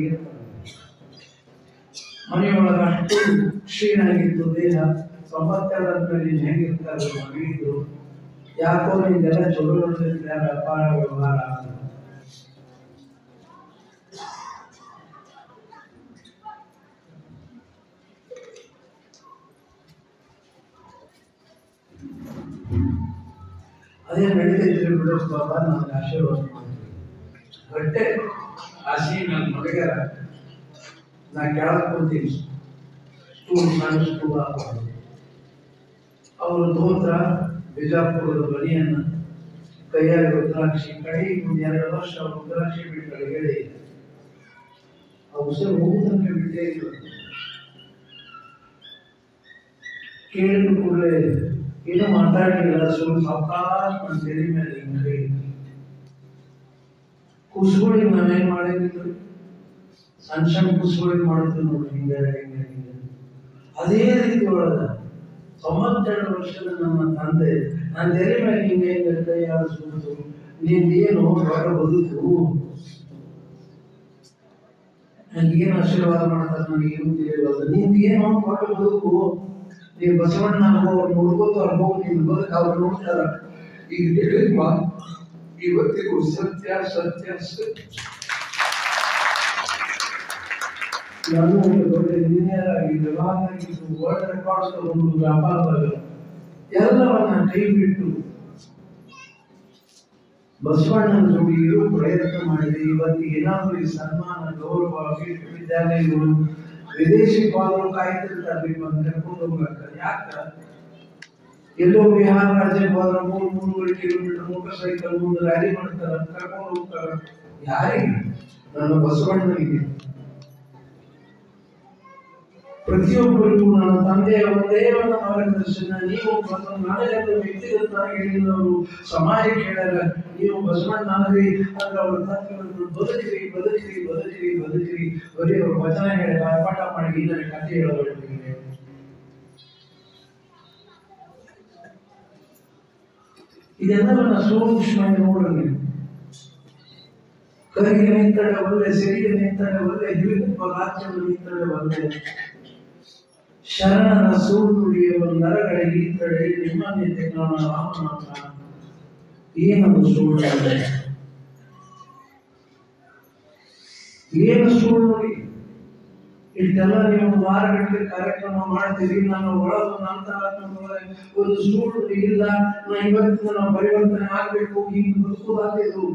ಮನೆಯೊಳಗೆ ಅಷ್ಟು ಕ್ಷೀಣಾಗಿತ್ತು ದೇಹ. 92 ಹೆಂಗಿರ್ತಾರೆ ಮಗಿದ್ದು, ಯಾಕೋ ನಿಂಗೆಲ್ಲ ಚಲೋ ನೋಡ್ತಿದ್ರೆ ವ್ಯಾಪಾರ ವ್ಯವಹಾರ. ಅದೇ ನಡೀತಿದ್ರೆ ಬಿಡೋ ಬಾಬಾ ನನಗೆ ಆಶೀರ್ವಾದ ಮಾಡ್ತೀವಿ. ಬಟ್ಟೆ ಆಶಿ ನನ್ನ ಮಗರ ನಾ ಕೆಳಗೆ ಕೂತೀನಿ, ನಾನು ಸ್ಕೂಲ್ ಹಾಕೊಂಡು ಅವರು ಧೋತ್ರ ಬಿಜಾಪುರದ ಬನಿಯನ್ನು ಕೈಯಾಗಿ ರುದ್ರಾಕ್ಷಿ ಕಡೆಗೆ 2 ವರ್ಷ ರುದ್ರಾಕ್ಷಿ ಬಿಟ್ಟು ಅಡಿಗಡೆ ಆ ಉಸಿರು ಹೋಗುತ್ತಂತೆ ಬಿಟ್ಟೇ ಇಲ್ಲ. ಕೇಳಿದ ಕೂಡಲೇ ಏನೋ ಮಾತಾಡಲಿಲ್ಲ. ಸ್ವಲ್ಪ ಸಾವಕಾಶ ನನ್ನ ತೆರೆ ಮೇಲೆ ಹಿಂಗೆ ಕುಸ್ಗಳಿಗೆ ನಾನೇನು ಮಾಡಿದ್ರು, ಸಣ್ಣ ಕುಸ್ಗಳಿಗೆ ಮಾಡುತ್ತೆ ನೋಡಿ, ಹಿಂಗೆ ಹಿಂಗೆ ಹಿಂಗೆ. ಅದೇ ರೀತಿ ಒಳಗ 92 ವರ್ಷದ ನಮ್ಮ ತಂದೆ ನನ್ನ ತೆರೆ ಮೇಲೆ ಹಿಂಗೆ ಹಿಂಗೆ ಕೈ ಆಡಿಸ್ಬಿಟ್ಟು, ನಿಂದೇನು ದೊಡ್ಡ ಬದುಕು, ನನಗೇನು ಆಶೀರ್ವಾದ ಮಾಡ್ತಾರೆ ನನಗೇನು ತಿಳಿಯೋದು, ನಿಂದೇನು ದೊಡ್ಡ ಬದುಕು, ನೀವು ಬಸವಣ್ಣ ಅವ್ರು ನೋಡ್ಕೋತ ಅನುಭವ ನೀವು ಬದುಕು ಅವ್ರು ನೋಡ್ತಾರ. ಈಗ ಹೇಳಿದ ಮಾತು ಇವತ್ತಿಗೂ ಸತ್ಯ ಸತ್ಯ ಸತ್ಯ. ನಾನು ಒಂದು ದೊಡ್ಡ ಇಂಜಿನಿಯರ್ ಆಗಿ ವ್ಯವಹಾರ ವರ್ಲ್ಡ್ ರೆಕಾರ್ಡ್ಸ್ ಒಂದು ವ್ಯಾಪಾರದಾಗ ಎಲ್ಲವನ್ನ ಕೈ ಬಿಟ್ಟು ಬಸವಣ್ಣನ ಜೋಡಿ ಇರೋ ಪ್ರಯತ್ನ ಮಾಡಿದೆ. ಇವತ್ತಿಗೆ ಏನಾದರೂ ಈ ಸನ್ಮಾನ ಗೌರವ ವಿಶ್ವವಿದ್ಯಾಲಯಗಳು ವಿದೇಶಿ ಪಾಲರು ಕಾಯ್ತಿರ್ತಾರೆ ಕರ್ಕೊಂಡು ಹೋಗ್ಬೇಕು. ಯಾಕ ಎಲ್ಲೋ ಬಿಹಾರ ರಾಜ್ಯಕ್ಕೆ ಹೋದ್ರೆ 300 ಕಿಲೋಮೀಟರ್ ಮೋಟರ್ ಸೈಕಲ್ ಮುಂದೆ ರ್ಯಾಲಿ ಮಾಡ್ತಾರ, ಕರ್ಕೊಂಡು ಹೋಗ್ತಾರ. ಯಾರಿಗೆ? ನನ್ನ ಬಸವಣ್ಣನಿಗೆ. ಪ್ರತಿಯೊಬ್ಬರಿಗೂ ನನ್ನ ತಂದೆಯ ಒಂದೇ ಒಂದು ಮಾರ್ಗದರ್ಶನ. ನೀವು ನನಗೆ ವ್ಯಕ್ತಿಗತವಾಗಿ ಹೇಳಿದವರು ಸಮಾಜಕ್ಕೆ ಹೇಳ್ಯಾರ, ನೀವು ಬಸವಣ್ಣ ಆಗಲಿ ಅಂದ್ರೆ ಅವ್ರ ತತ್ವಗಳನ್ನು ಬದುಕಿರಿ ಬದುಕಿರಿ ಬದುಕಿರಿ ಬದುಕಿರಿ. ಬರೀ ಅವ್ರ ವಚನ ಹೇಳಿ ಪಾಠ ಮಾಡಿ ನನಗೆ ಕಥೆ ಹೇಳೋರಿಗೆ ಇದೆಲ್ಲವನ್ನ ಸೂಕ್ಷ್ಮವಾಗಿ ನೋಡ್ರಿ. ಕರಿಗೆ ನಿಂತಳೆ ಒಳ್ಳೆ, ಸಿರಿಗೆ ನಿಂತಳೆ ಒಳ್ಳೆ, ಹಿರಿಯ ರಾಜ್ಯಗಳು ನಿಂತಳೆ ಒಳ್ಳೆ. ಶರಣನ ಸೂರ್ಯುಡಿಯುವ ನರಗಳ ಈತಡೆ ನಿಮ್ಮನ್ನಿದ್ದೆ ಕಾಣ ರಾಮನಾಥ. ಏನದು ಸುಳ್ಳು? ಏನು ಸುಳ್ಳು? ಇಷ್ಟೆಲ್ಲ ನೀವು ವಾರಗಟ್ಟಲೆ ಕಾರ್ಯಕ್ರಮ ಮಾಡ್ತೀರಿ, ನಾನು ಒಳಗೆ ನಂತರ ಒಂದು ಸುಳ್ಳು ಇಲ್ಲ. ನಾ ಇವತ್ತಿನ ನಾವು ಪರಿವರ್ತನೆ ಆಗ್ಬೇಕು, ಹಿಂಗ್ ಬದುಕುದಾಗಿದ್ದು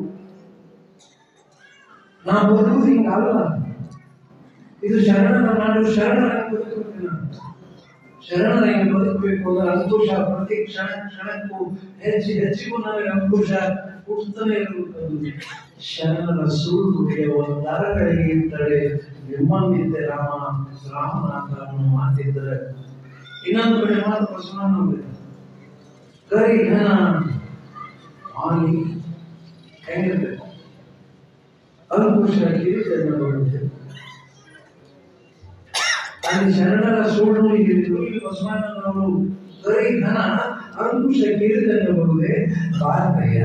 ನಾ ಬದುಕುದು ಹಿಂಗಲ್ಲ. ಇದು ಶರಣರ ನಾಡು, ಶರಣರಾಗಿ ಬದುಕಬೇಕು. ನಾನು ಶರಣರಾಗಿ ಬದುಕಬೇಕು ಅಂದ್ರೆ ಅಂಕುಶ ಪ್ರತಿ ಕ್ಷಣಕ್ಕೂ ಹೆಚ್ಚಿಗೂ ನನಗೆ ಅಂಕುಶ ಹುಟ್ಟುತ್ತಾನೆ ಇರುವುದು. ಶರಣರ ಸುಳ್ಳು ಒಂದು ನರಗಳಿಗೆ ಇರ್ತಡೆ ನಿಮ್ಮಂದಿದ್ದೆ ರಾಮನಾಥ ಮಾತಿದ್ದರೆ. ಇನ್ನೊಂದು ಕಡೆ ಮಾತು ಬಸವಣ್ಣ ಕರಿ ಘನ ಆಗಿ ಹೆಂಗಿರ್ಬೇಕು ಅಂಕುಶ ಕಿರಿತನ ಬರುತ್ತೆ. ಅಲ್ಲಿ ಶರಣರ ಸುಳ್ಳು ಹಿಡಿದು ಈ ಬಸವಣ್ಣನವರು ಕರಿ ಘನ ಅಂಕುಶ ಕಿರಿತನ ಬರುವುದೇ ಭಾರತೀಯ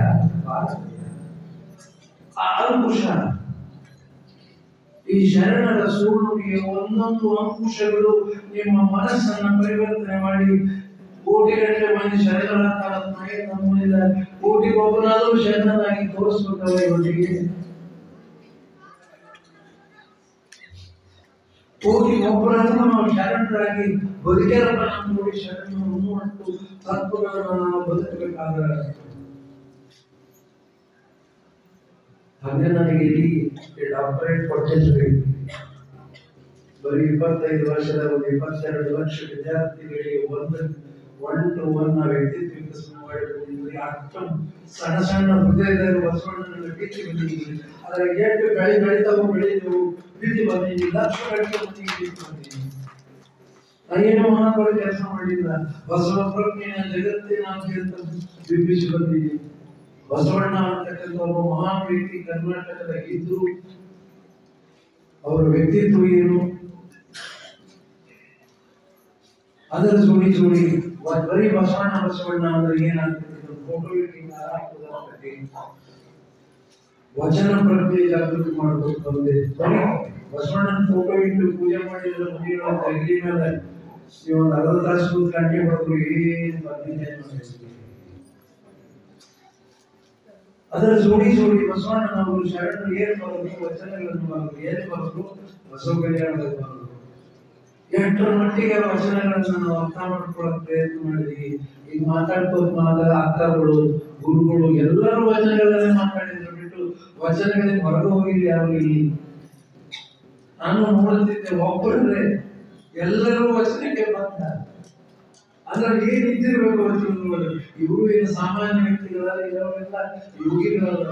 ಆ ಅಂಕುಶ. ಈ ಶರಣರ ಸುಳ್ಳುಗೆ ಒಂದೊಂದು ಅಂಕುಶಗಳು ನಿಮ್ಮ ಮನಸ್ಸನ್ನ ಪರಿವರ್ತನೆ ಮಾಡಿ ಕೋಟಿಗಟ್ಟಲೆ ಮಂದಿ ಶರಣರಾಗ್ತಾರೆ. ನಮ್ಮಿಂದ ಕೋಟಿಗೊಬ್ಬನಾದರೂ ಶರಣನಾಗಿ ತೋರಿಸ್ಬಿಟ್ಟವ ಇವತ್ತಿಗೆ. ಕೋಟಿಗೊಬ್ಬರಾದ್ರೂ ನಾವು ಶರಣರಾಗಿ ಬದುಕಿರಪ್ಪ ನಮ್ಮ ನೋಡಿ ಶರಣರು ಮತ್ತು ತತ್ವಗಳನ್ನು ನಾವು ಬದುಕಬೇಕಾದ್ರೆ. ಹಂಗೆ ನನಗೆ ಇಲ್ಲಿ ಡಾಕ್ಟರೇಟ್ ಕೊಟ್ಟಿದ್ರಿ. ಬರೀ 25 ವರ್ಷದ ಒಂದು 22 ಲಕ್ಷ ವಿದ್ಯಾರ್ಥಿಗಳಿಗೆ ಒನ್ ಟು ಒನ್ ವ್ಯಕ್ತಿತ್ವ ವಿಕಸನ ಮಾಡಿಕೊಂಡಿದ್ವಿ. ಅಷ್ಟು ಸಣ್ಣ ಸಣ್ಣ ಹೃದಯದಲ್ಲಿ ಬಸವಣ್ಣನ ಪ್ರೀತಿ ಬಂದಿದ್ವಿ. ಅದರ ಎಷ್ಟು ಬೆಳೀತಾವು ಬೆಳೆದೆವು, ಪ್ರೀತಿ ಬಂದಿದ್ವಿ. ಲಕ್ಷ ಪ್ರೀತಿ ಬಂದಿದ್ವಿ. ನಾನೇನು ಮಹಾಪರ ಕೆಲಸ ಮಾಡಿಲ್ಲ. ಬಸವ ಪ್ರಜ್ಞೆಯ ಜಗತ್ತಿನಾದ್ಯಂತ ಬಿಂಬಿಸಿ ಬಂದಿದ್ವಿ. ಬಸವಣ್ಣ ಅಂತಕ್ಕಂಥ ಒಬ್ಬ ಮಹಾನ್ ವ್ಯಕ್ತಿ ಕರ್ನಾಟಕದ ಇದ್ದು ಅವರ ವ್ಯಕ್ತಿತ್ವ ಏನು, ಅದರ ಜೋಡಿ ಬರೀ ಬಸವಣ್ಣ ಅಂದ್ರೆ ಏನಾಗ್ತದೆ ಫೋಟೋ ವಚನ ಪ್ರಜ್ಞೆ ಜಾಗೃತಿ ಮಾಡ್ಬೇಕು ಬಂದೆ. ಬಸವಣ್ಣನ ಫೋಟೋ ಇಟ್ಟು ಪೂಜೆ ಮಾಡಿದ್ರೆ ಮುಗಿಗಳ ತಗಿಲಿ ಮೇಲೆ ನೀವು 40 ತಾಸು ಗಂಟೆ ಹೊಡೆದ್ರು ಏನು ಬಂದಿದೆ. ಅದರ ಜೋಡಿ ಬಸವಣ್ಣನವರು ಶರಣರು ಏನ್ ಬರೋದು, ವಚನಗಳನ್ನು ಬರೋದು, ಏನ್ ಬರೋದು, ಬಸವ ಕಲ್ಯಾಣದಲ್ಲಿ ಬರೋದು. ಎಷ್ಟರ ಮಟ್ಟಿಗೆ ವಚನಗಳನ್ನು ನಾವು ಅರ್ಥ ಮಾಡ್ಕೊಳ್ಳೋಕೆ ಪ್ರಯತ್ನ ಮಾಡಿದ್ವಿ. ಈಗ ಮಾತಾಡ್ಕೋತ ಅರ್ಥಗಳು ಗುರುಗಳು ಎಲ್ಲರೂ ವಚನಗಳನ್ನೇ ಮಾತಾಡಿದ್ರು ಬಿಟ್ಟು ವಚನಗಳಿಗೆ ಹೊರಗೆ ಹೋಗಿಲ್ಲ ಯಾರು ಇಲ್ಲಿ. ನಾನು ನೋಡುತ್ತಿದ್ದೆ ಒಬ್ಬರೇ ಎಲ್ಲರೂ ವಚನಕ್ಕೆ ಬಂದ. ಅದ್ರಲ್ಲಿ ಏನ್ ಇದ್ದಿರ್ಬೇಕು ವಚನಗಳು. ಇವರು ಏನು ಸಾಮಾನ್ಯ ವ್ಯಕ್ತಿಗಳಲ್ಲ, ಇವರೆಲ್ಲ ಯೋಗಿಗಳಲ್ಲ.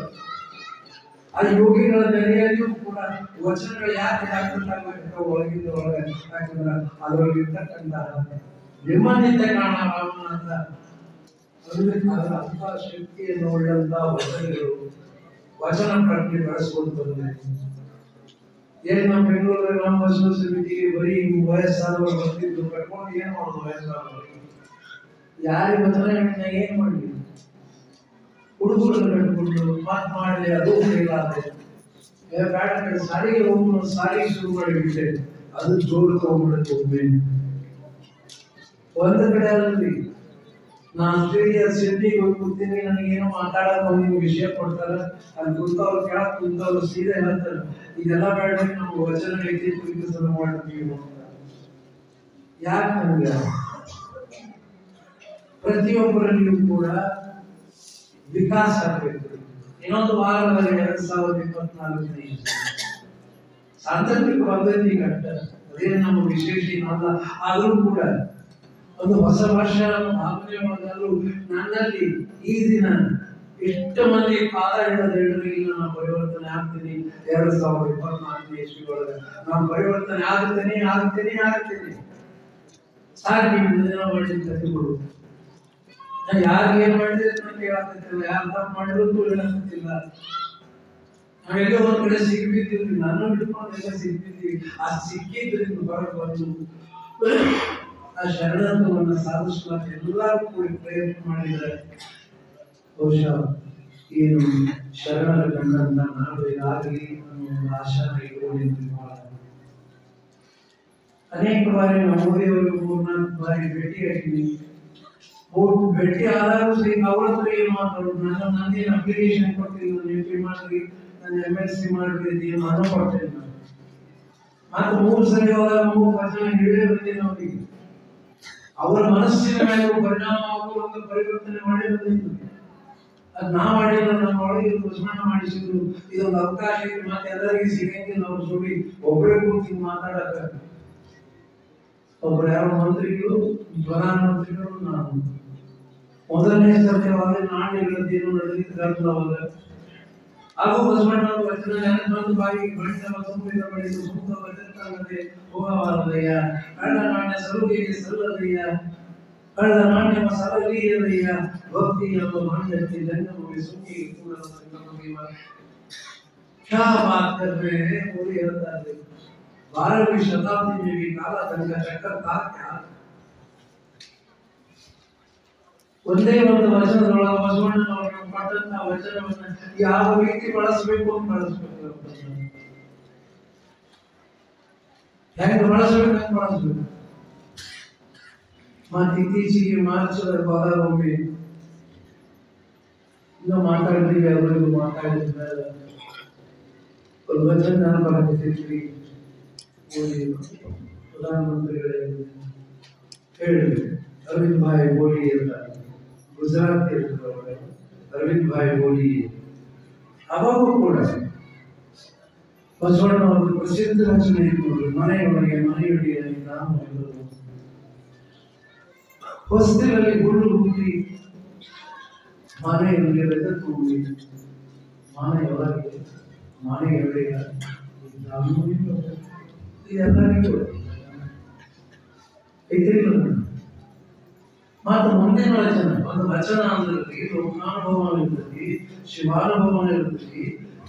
ಆ ಯೋಗಿಗಳ ನೆಲೆಯಲ್ಲಿಯೂ ಕೂಡ ವಚನಗಳು ಯಾಕೆ ಜಾಗೃತವಾಗಬೇಕು ಒಳಗಿಂದ ಒಳಗೆ. ಯಾಕಂದ್ರೆ ಅದರಲ್ಲಿ ಇರ್ತಕ್ಕಂತಹ ನಿಮ್ಮನ್ನಿಂದ ಕಾಣ ರಾಮನಾಥ ಅಂತ ಶಕ್ತಿಯನ್ನು ಉಳ್ಳಂತಹ ವಚನಗಳು, ವಚನ ಪ್ರಜ್ಞೆ ಬೆಳೆಸ್ಕೊಂಡು ಬಂದಿದೆ. ಏನ್ ನಮ್ಮ ಬೆಂಗಳೂರಲ್ಲಿ ನಮ್ಮ ಬಸವ ಸಮಿತಿಗೆ ಬರೀ ವಯಸ್ಸಾದವರು ಬರ್ತಿದ್ರು, ಕರ್ಕೊಂಡು ಏನ್ ಮಾಡೋದು ವಯಸ್ಸಾದವರು ಯಾರಿಗೆ ವಚನ ಏನ್ ಮಾಡಲಿ, ಹುಡುಗರನ್ನು ಕಟ್ಕೊಂಡು ಮಾತು ಮಾಡಲಿ, ಅದು ಕೈಲಾದೆ ಬೇಡ ಕಡೆ ಸಾರಿಗೆ ಹೋಗ್ಬಿಟ್ಟು ಸಾರಿಗೆ ಶುರು ಮಾಡಿಬಿಟ್ಟೆ, ಅದು ಜೋರು ತಗೊಂಡ್ಬಿಡುತ್ತೆ ಒಮ್ಮೆ. ಒಂದು ಕಡೆ ಅಲ್ಲಿ ನಾನು ಸಿಟಿಗೆ ಹೋಗಿ ಕೂತೀನಿ, ನನಗೇನೋ ಮಾತಾಡೋದು ಒಂದು ವಿಷಯ ಕೊಡ್ತಾರೆ, ಅಲ್ಲಿ ಕುಂತವ್ರು ಕೆಳಗೆ ಕುಂತವ್ರು ಸೀದಾ ಹೇಳ್ತಾರೆ ಇದೆಲ್ಲ ಬೇಡ, ನಮ್ಮ ವಚನ ಐತಿ ಪ್ರೀತಿಸಲು ಮಾಡ್ತೀವಿ ಅಂತ. ಯಾಕೆ ನಮ್ಗೆ ಪ್ರತಿಯೊಬ್ಬರಲ್ಲಿಯೂ ಕೂಡ ವಿಕಾಸ ಆಗಬೇಕು. ಇನ್ನೊಂದು ವಾರದಲ್ಲಿ 2024 ಸಾಂದರ್ಭಿಕ ಪದ್ಧತಿ ಕಟ್ಟ ಅದೇ ನಮ್ಮ ವಿಶೇಷ ಏನಲ್ಲ. ಆದರೂ ಕೂಡ ಒಂದು ಹೊಸ ವರ್ಷ ಭಾವನೆ ಮಾಡಲು ನನ್ನಲ್ಲಿ ಈ ದಿನ ಎಷ್ಟು ಮಂದಿ ಪಾದ ಹಿಡಿದು ಇಲ್ಲ ನಾನು ಪರಿವರ್ತನೆ ಆಗ್ತೀನಿ 2024 ಇಸ್ವಿಯೊಳಗೆ ನಾನು ಪರಿವರ್ತನೆ ಆಗ್ತೇನೆ ಸಾಕು. ಮುಂದಿನ ಮಾಡಿದ ಕಥೆಗಳು ಯಾರು ಏನ್ ಮಾಡಿದ್ರೆ ನನಗೆ ಆಗ್ತಿಲ್ಲ, ಯಾರು ತಪ್ಪು ಮಾಡಿದ್ರು ಹೇಳಕ್ತಿಲ್ಲ. ನಾವೆಲ್ಲ ಒಂದ್ ಕಡೆ ಸಿಕ್ಬಿದ್ದೀವಿ, ನಾನು ಹಿಡ್ಕೊಂಡೆಲ್ಲ ಸಿಕ್ಬಿದ್ದೀವಿ. ಆ ಸಿಕ್ಕಿದ್ರಿಂದ ಹೊರಗೆ ಬಂದು ಆ ಶರಣತ್ವವನ್ನು ಸಾಧಿಸುವಾಗ ಎಲ್ಲರೂ ಕೂಡ ಪ್ರಯತ್ನ ಮಾಡಿದ್ದಾರೆ. ಬಹುಶಃ ಏನು ಶರಣರ ಕಂಡಂತ ನಾಡು ಇದಾಗಲಿ ಅನ್ನೋ ಒಂದು ಆಶಾ ಇಟ್ಕೊಂಡಿದ್ವಿ. ಅನೇಕ ಬಾರಿ ನಾವು ಮೋದಿಯವರು 3-4 ಬಾರಿ ಭೇಟಿಯಾಗಿದ್ದೀನಿ. ಭೇಟಿ ಆದರೂ ಸರಿ ಅವರ ಹತ್ರ ಏನು ಮಾತಾಡೋದು, ನಂದೇನು ಅಪ್ಲಿಕೇಶನ್ ಕೊಡ್ತೀನಿ, ನಾನು MP ಮಾಡ್ರಿ, ನಾನು MLC ಮಾಡ್ರಿ ನಾನು ಕೊಡ್ತೇನೆ. ಮತ್ತು 3 ಸರಿ ಹೋದಾಗ 3 ವಚನ ಹೇಳೇ ಬಂದಿದೆ ಅವರಿಗೆ. ಅವರ ಮನಸ್ಸಿನ ಮೇಲೆ ಪರಿಣಾಮ ಆಗುವ ಒಂದು ಪರಿವರ್ತನೆ ಮಾಡೇ ಬಂದಿದ್ದು. ಅದು ನಾ ಮಾಡಿಲ್ಲ, ನಮ್ಮ ಒಳಗೆ ವಚನ ಮಾಡಿಸಿದ್ರು. ಇದೊಂದು ಅವಕಾಶ ಇದೆ, ಮತ್ತೆ ಎಲ್ಲರಿಗೆ ಸಿಗಂಗಿಲ್ಲ. ಅವ್ರು ಸುಡಿ ಒಬ್ಬರೇ ಕೂತಿ ಮಾತಾಡಕ ಒಬ್ರು ಯಾರೋ ಮಂತ್ರಿಗಳು, ಪ್ರಧಾನಮಂತ್ರಿಗಳು, ನಾನು ಮೊದಲನೇ ಸರ್ತಿ ಅವಾಗ ನಾಡಿಗಳದ್ದೇನು ನಡೆದಿದ್ದಾಗಲವಾಗ ಹಾಗೂ ಬಸವಣ್ಣವರು ವಚನ ನೆನಪು ಬಾಯಿಗೆ ಬಡಿಸವ ತುಂಬಿದ ಬಡಿದು ಸೂಕ್ತ ವಚನಕ್ಕೆ ಹೋಗಬಾರದಯ್ಯ, ಕಳ್ಳ ನಾಣ್ಯ ಸರುವಿಗೆ ಸಲ್ಲದಯ್ಯ, ಕಳ್ಳ ನಾಣ್ಯ ಸರಲಿಯದಯ್ಯ, ಭಕ್ತಿ ಎಂಬ ಮಂಡಕ್ಕೆ ಜಂಗಮಿ ಸುಖಿ ಕೂಡ क्या बात कर रहे हैं, बोली ಹೇಳ್ತಾ ಇದೆ. 12वीं शताब्दी में भी काला धन का चक्कर था क्या? ಒಂದೇ ಒಂದು ವಚನದೊಳಗೆ ಬಸವಣ್ಣನವರು ಕೊಟ್ಟಂತ ವಚನವನ್ನ ಯಾವ ರೀತಿ ಬಳಸಬೇಕು ಅಂತ ಬಳಸಬೇಕು, ಹೆಂಗೆ ಬಳಸಬೇಕು ಅಂತ ಬಳಸಬೇಕು. ಮತ್ತೆ ಇತ್ತೀಚೆಗೆ ಮಾರ್ಚ್ ಒಮ್ಮೆ ಇನ್ನೂ ಮಾತಾಡ್ತೀವಿ, ಅವರಿಗೂ ಮಾತಾಡಿದ್ಮೇಲೆ ಒಂದು ವಚನ ನೆನಪಾಗ್ತಿದ್ವಿ. ಪ್ರಧಾನಮಂತ್ರಿಗಳೇ ಹೇಳಿದ್ರು, ಅರವಿಂದ್ ಭಾಯ್ ಬೋಲಿ ಅಂತ, ಗುಜರಾತ್ ಅರವಿಂದ್ ಭಾಯ್ ಬೋಲಿ. ಅವಾಗೂ ಕೂಡ ಬಸವಣ್ಣವರು ಪ್ರಸಿದ್ಧ ರಚನೆ ಇಟ್ಕೊಂಡ್ರು, ಮನೆಯೊಳಗೆ ಮನೆಯೊಳಗೆ ನಾನು ಹೊಸ್ತಿಲಲ್ಲಿ ಗುಂಡು ಹುಟ್ಟಿ ಮನೆಯಲ್ಲಿ ರಜ ತುಂಬಿ ಮನೆಯೊಳಗೆ ಮನೆಯೊಳಗೆ ಇದೆಲ್ಲರಿಗೂ ಐತಿಲ್ಲ. ಮತ್ತು ಮುಂದಿನ ವಚನ, ಒಂದು ವಚನ ಅಂದ್ರೆ ಲೋಕಾನುಭವ ಇರ್ತೈತಿ, ಶಿವಾನುಭವ ಇರ್ತೈತಿ.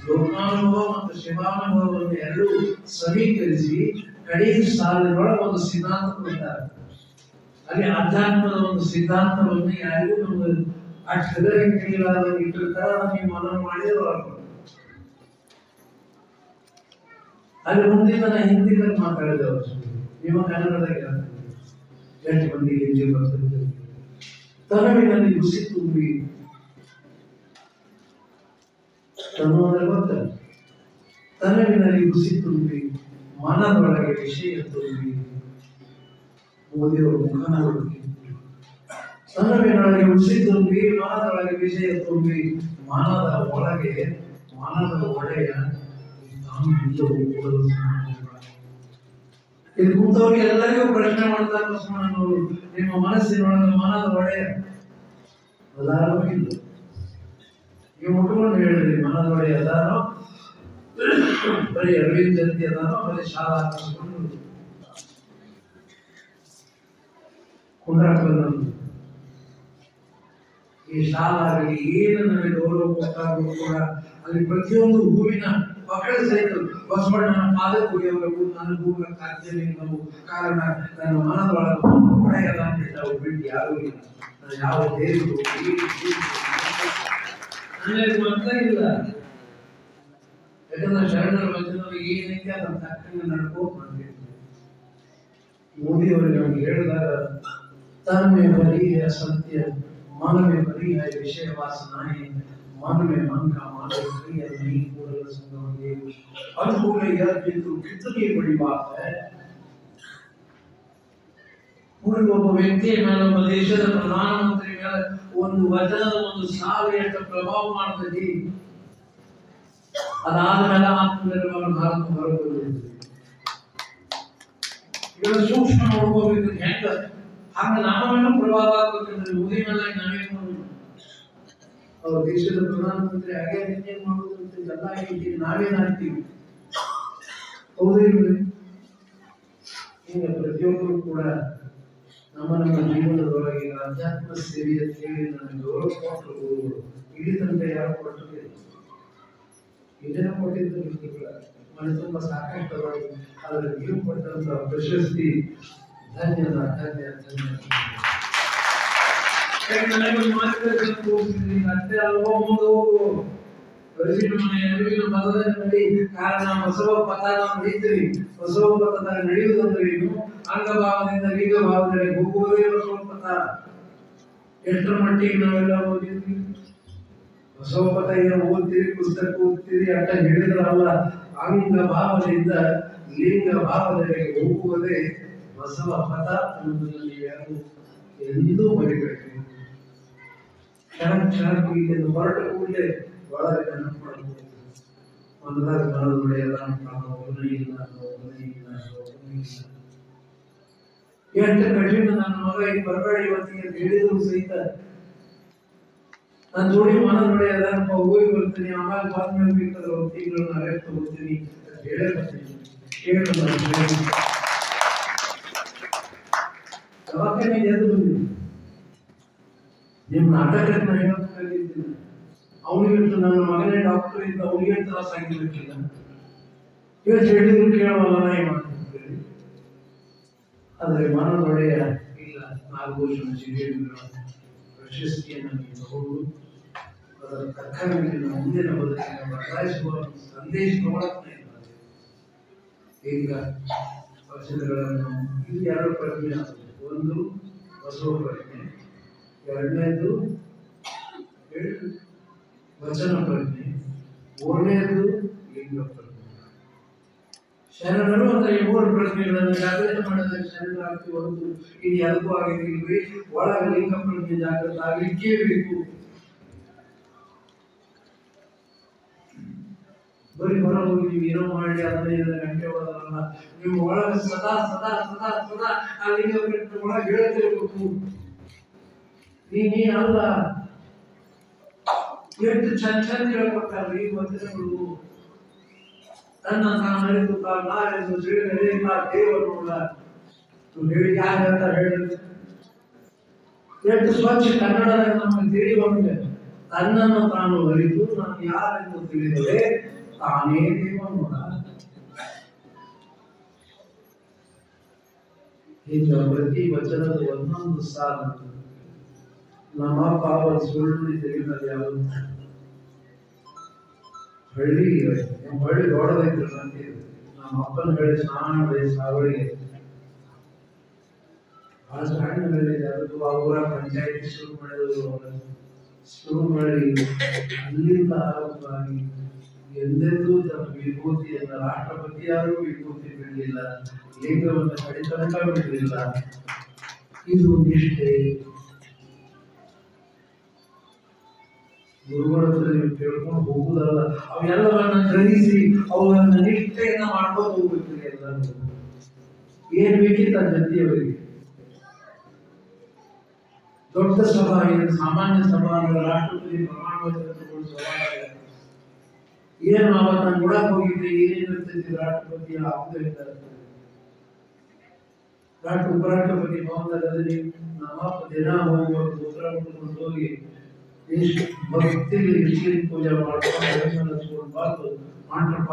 ಲೋಕಾನುಭವ ಮತ್ತು ಶಿವಾನುಭವವನ್ನು ಎರಡೂ ಸಮೀಕರಿಸಿ ಕಡೆಯ ಸಾಲಿನೊಳಗೆ ಒಂದು ಸಿದ್ಧಾಂತ ಕೊಡ್ತಾರೆ. ಅಲ್ಲಿ ಆಧ್ಯಾತ್ಮದ ಒಂದು ಸಿದ್ಧಾಂತವನ್ನು ಯಾರಿಗೂ ನಮ್ಗೆ ಅಷ್ಟು ಇಟ್ಟಿರ್ತಾರ, ನೀವು ಮನನ ಮಾಡಿದ್ರು. ಅಲ್ಲಿ ಮುಂದಿನ ಹಿಂದಿನಲ್ಲಿ ಮಾತಾಡಿದವರು ನಿಮ್ಮ ಕನ್ನಡದಾಗ ಎಷ್ಟು ಮಂದಿ ಹಿಂದಿ ಬರ್ತದೆ. ತನವಿನಲ್ಲಿ ರುಚಿ ತುಂಬಿ ಗೊತ್ತಲ್ಲ, ತನವಿನಲ್ಲಿ ರುಚಿ ತುಂಬಿ ಮನದೊಳಗೆ ವಿಷಯ ತುಂಬಿ ಮೋದಿಯವರು ಮುಖ ನೋಡಿ. ತನವಿನೊಳಗೆ ರುಚಿ ತುಂಬಿ ಮನದೊಳಗೆ ವಿಷಯ ತುಂಬಿ ಮನದ ಒಳಗೆ ಮನದ ಒಡೆಯ ಇದು ಕೂತವ್ರಿಗೆ ಎಲ್ಲರಿಗೂ ಪ್ರಶ್ನೆ ಮಾಡ್ತಾರೆ ಬಸವಣ್ಣನವರು, ನಿಮ್ಮ ಮನಸ್ಸಿನೊಳಗೆ ಮನದ ಒಡೆಯ ಅದಾರೋಗಿಲ್ಲ. ನೀವು ಮುಟ್ಕೊಂಡು ಹೇಳ್ರಿ, ಮನದ ಒಡೆಯ ಅದಾರೋ, ಬರೀ ಅರವಿಂದ್ ಜಯಂತಿ ಅದಾರೋ, ಬರೀ ಶಾಲಾ ಹಾಕಿಸ್ಕೊಂಡು ಕುಂಡ್ರಾಕ್ಬಂದು ಈ ಶಾಲಾಗಲಿ ಏನು ನಮಗೆ ಗೌರವ ಕೊಟ್ಟಾಗೂ ಕೂಡ ಅಲ್ಲಿ ಪ್ರತಿಯೊಂದು ಹೂವಿನ ಮಕ್ಕಳ ಸಹಿತ ಬಸವಣ್ಣನ ಪಾದ ಕುಡಿಯವರು ನಾನು ಹೂವಿನ ಕಾರ್ಯವು ಕಾರಣ ನನ್ನ ಮನದೊಳಗೆ ಹೊಡೆಯಲ್ಲ ಅಂತ ನಾವು ಬಿಟ್ಟು ಯಾರೂ ಇಲ್ಲ. ನಾನು ಯಾವ ದೇವರು ಅರ್ಥ ಇಲ್ಲ. ಯಾಕಂದ್ರೆ ಶರಣರ ವಚನಗಳು ಏನೈತೆ ಅದನ್ನ ತಕ್ಕಂಗೆ ನಡ್ಕೋತ ಮಾಡ್ಬೇಕು. ಮೋದಿಯವರು ನಮ್ಗೆ ಹೇಳಿದಾಗ तन में भरी है सत्य, मन में भरी है विषय वासनाएं, मन में मन का मालिक भरी है नहीं पूर्ण संग। अनुभव में यह बिंदु कितनी बड़ी बात है। पूर्व ಒಬ್ಬ ವ್ಯಕ್ತಿಯ ಮೇಲೆ ಒಬ್ಬ ದೇಶದ ಪ್ರಧಾನಮಂತ್ರಿ ಮೇಲೆ ಒಂದು ವಚನದ ಒಂದು ಸಾಲು ಎಷ್ಟು ಪ್ರಭಾವ ಮಾಡ್ತದೆ, ಅದಾದ ಮೇಲೆ ಆತ್ಮನಿರ್ಭರ ಭಾರತ ಹೊರಬರುತ್ತದೆ. ಇವೆಲ್ಲ ಸೂಕ್ಷ್ಮ ನೋಡ್ಕೋಬೇಕು ಹೆಂಗ ಹಂಗ ನಾವೇನು ಪ್ರಭಾವ ಆಗ್ಬೇಕಂದ್ರೆ ಉದಿ ಮೇಲೆ ನಾವೇನು ಮಾಡೋದು. ಅವ್ರ ದೇಶದ ಪ್ರಧಾನಮಂತ್ರಿ ಹಾಗೆ ಏನ್ ಮಾಡೋದು ಅಂತ ಎಲ್ಲ ಹೇಳ್ತೀವಿ, ನಾವೇನಾಗ್ತೀವಿ ಹೌದಿಲ್ಲ. ಈಗ ಪ್ರತಿಯೊಬ್ಬರು ಕೂಡ ನಮ್ಮ ನಮ್ಮ ಜೀವನದೊಳಗೆ ಅಧ್ಯಾತ್ಮ ಸೇವೆಯ ಸೇವೆ ನನಗೆ ಗೌರವ ಕೊಟ್ಟರು ಗುರುಗಳು. ಇಡೀ ತನಕ ಯಾರು ಕೊಟ್ಟರು ಇದನ್ನ ಕೊಟ್ಟಿದ್ದು ವ್ಯಕ್ತಿಗಳ ಮನೆ ತುಂಬ ಸಾಕಷ್ಟು ಅದರ ನೀವು ಕೊಟ್ಟಂತ ಪ್ರಶಸ್ತಿ ಧನ್ಯದ ಧನ್ಯ ಧನ್ಯ. ನನಗೆ ಮಾರ್ಗದರ್ಶನ ತೋರಿಸಿದ್ರಿ ಅಷ್ಟೇ ಅಲ್ವೋ ಮುಂದೆ ಹೋಗು ಮತದಲ್ಲಿ ಕಾರಣ ಬಸವ ಪಥ ನಾವು ನಡೀತೀವಿ. ಬಸವ ಪಥದಾಗ ನಡೆಯುವುದಂದ್ರೆ ಏನು? ಅಂಗಭಾವದಿಂದ ಲೀಗ ಭಾವದಲ್ಲಿ ಹೋಗುವುದೇ ಬಸವ ಪಥ. ಎಷ್ಟರ ಮಟ್ಟಿಗೆ ನಾವೆಲ್ಲ ಓದಿದ್ವಿ ಬಸವ ಪಥ ಏನು ಓದ್ತೀರಿ, ಪುಸ್ತಕ ಓದ್ತೀರಿ ಅಂತ ಹೇಳಿದ್ರಲ್ಲ. ಅಂಗ ಭಾವದಿಂದ ಲಿಂಗ ಭಾವದಲ್ಲಿ ಹೋಗುವುದೇ ಬಸವ ಪಥ ಅನ್ನೋದನ್ನು ಯಾರು ಎಂದೂ ಮರಿಬೇಕು. ಕ್ಷಣ ಕ್ಷಣಕ್ಕೂ ಇಲ್ಲಿ ಹೊರಟ ಕೂಡಲೇ ಒಳಗೆ ನೆನಪು ಮಾಡಬಹುದು. ಒಂದಾಗ ಮನದೊಡೆ ಎಲ್ಲ ಎಷ್ಟು ಕಠಿಣ. ನನ್ನ ಮಗ ಈ ಬರಬೇಡ ಇವತ್ತಿಗೆ ಅಂತ ಹೇಳಿದ್ರು ಸಹಿತ ನನ್ನ ಜೋಡಿ ಮನದೊಡೆ ಅದಪ್ಪ ಹೋಗಿ ಬರ್ತೀನಿ, ಆಮೇಲೆ ಬಾದ್ಮೇಲೆ ಬೇಕಾದ್ರೆ ಒಂದು ತಿಂಗಳು ಅರೆಸ್ಟ್ ತಗೋತೀನಿ ಅಂತ ಹೇಳೇ ಬರ್ತೀನಿ. ದವಾಖಾನೆ ಎದ್ದು ಬಂದಿದ್ದೀನಿ. ನಿಮ್ಮ ನಾಟಕಕ್ಕೆ ನಾನು ಹೇಳೋದು ಕಲಿತಿದ್ದೀನಿ. ಅವನಿಗಂತೂ ನನ್ನ ಮಗನೇ ಡಾಕ್ಟರ್ ಇದ್ದ ಅವನಿಗೆ ತ್ರಾಸ ಆಗಿರ್ಬೇಕಿಲ್ಲ. ಇವತ್ತು ಹೇಳಿದ್ರು ಕೇಳೋಲ್ಲ ನಾಯಿ ಮಾಡ್ತಿರ್ತೀವಿ. ಆದರೆ ಮನದೊಡೆಯ ಇಲ್ಲ, ನಾಗಭೂಷಣ ಶ್ರೀದೇವಿಗಳ ಪ್ರಶಸ್ತಿಯನ್ನು ತಗೊಂಡು ಅದರ ತಕ್ಕಂತೆ ಮುಂದಿನ ಬದುಕಿನ ಬದಲಾಯಿಸುವ ಸಂದೇಶ ತಗೊಳಕ್ಕೆ ಈಗ ವಚನಗಳನ್ನು ಇಲ್ಲಿ ಎರಡು ಪ್ರಜ್ಞೆ ಆಗ್ತದೆ. ಒಂದು ಬಸವ ಪ್ರಜ್ಞೆ, ಎರಡನೇದು ವಚನ ಪ್ರಜ್ಞೆ, ಮೂರನೇದು ಲಿಂಗ ಪ್ರಜ್ಞೆ. ಶರಣರು ಅಂದ್ರೆ ಈ ಮೂರು ಪ್ರಜ್ಞೆಗಳನ್ನು ಜಾಗೃತಿ ಮಾಡಿದಾಗ ಶರಣರಾಗ್ತಿ ಹೊರತು ಇದು ಎದಕ್ಕೂ ಆಗಿರ್ಲಿ. ಒಳಗ ಲಿಂಗ ಪ್ರಜ್ಞೆ ಜಾಗೃತ ಆಗಲಿಕ್ಕೇ ಬೇಕು. ಬರೀ ಹೊರ ಹೋಗಿ ನೀವು ಏನೋ ಮಾಡಿ 15 ಗಂಟೆ ಹೋದಲ್ಲ, ನೀವು ಒಳಗ ಸದಾ ಸದಾ ಸದಾ ಸದಾ ಆ ಲಿಂಗ ಪ್ರಜ್ಞೆ ಒಳಗೆ ಹೇಳ್ತಿರ್ಬೇಕು. ನೀ ಅಲ್ಲ ಎಷ್ಟು ಚಂದ ಚಂದ ಹೇಳ್ಕೊಡ್ತಾರ್ರಿ ವಚನಗಳು. ತನ್ನ ತಾನರಿತು ತಾನೆಂದು ತಿಳಿದರೇಕ ದೇವರೋಡ ಹೇಳಿ ಯಾರು ಹೇಳ್ತಾರೆ ಹೇಳಿ. ಎಷ್ಟು ಸ್ವಚ್ಛ ಕನ್ನಡದಾಗ ನಮಗೆ ತಿಳಿಯುವಂತೆ ತನ್ನನ್ನು ತಾನು ಅರಿತು ನಾನು ಯಾರೆಂದು ತಿಳಿದರೆ ತಾನೇ ದೇವನೋಡ. ಈಗ ಪ್ರತಿ ವಚನದ ಒಂದೊಂದು ಸಾಲು ನಮ್ಮ ಪಾಪ ಸುಳ್ಳು ತಿಳಿದಲ್ಲಿ ಯಾವುದು ಹಳ್ಳಿ ನಮ್ಮ ಹಳ್ಳಿ ದೊಡ್ಡದೈತ್ರಿ. ಸಂತೆ ನಮ್ಮ ಅಪ್ಪನ ಹಳ್ಳಿ ಸ್ನಾನ ಸಾವಳಿಗೆ ಬಹಳ ಸಣ್ಣ ಹಳ್ಳಿ. ಅದಕ್ಕೂ ಆ ಊರ ಪಂಚಾಯತಿ ಶುರು ಮಾಡಿದ್ರು. ಶುರು ಮಾಡಿ ಅಲ್ಲಿಂದ ಆರಂಭವಾಗಿ ಎಂದೆಂದೂ ತಮ್ಮ ವಿಭೂತಿಯನ್ನ ರಾಷ್ಟ್ರಪತಿಯಾದರೂ ವಿಭೂತಿ ಬಿಡಲಿಲ್ಲ, ಲಿಂಗವನ್ನು ಕಡಿತನಕ ಬಿಡಲಿಲ್ಲ. ಇದು ನಿಷ್ಠೆ. ಗುರುಗಳ ಹತ್ರ ನೀವು ಕೇಳ್ಕೊಂಡು ಹೋಗುದಲ್ಲ, ಅವೆಲ್ಲವನ್ನ ಗ್ರಹಿಸಿ ಅವುಗಳನ್ನ ನಿಷ್ಠೆಯನ್ನ ಮಾಡ್ಕೊಂಡು ಹೋಗ್ಬೇಕು. ಎಲ್ಲರೂ ಏನ್ ಬೇಕಿತ್ತ ಜೊತೆಯವರಿಗೆ ದೊಡ್ಡ ಸಭಾ ಏನು ಸಾಮಾನ್ಯ ಸಭಾ ಅಂದ್ರೆ ರಾಷ್ಟ್ರಪತಿ ಪ್ರಮಾಣ ವಚನ ತಗೊಂಡು ಸಭಾ ಏನು ಅವತ್ತು ನಾನು ನೋಡಕ್ ಹೋಗಿದ್ದೆ. ಏನೇನಿರ್ತೈತಿ ರಾಷ್ಟ್ರಪತಿ ಆಗುದಿಲ್ಲ. ಉಪರಾಷ್ಟ್ರಪತಿ ಭವನದಲ್ಲಿ ನಮ್ಮ ದಿನ ಹೋಗುವ ಉತ್ತರ ಕೊಟ್ಕೊಂಡು ಹೋಗಿ ಭಕ್ತಿಗೆ ಇಷ್ಟಿನ ಪೂಜೆ ಮಾಡ್ಕೊಂಡು ಬಂದು ಮಾಡ್ರಪ್ಪ.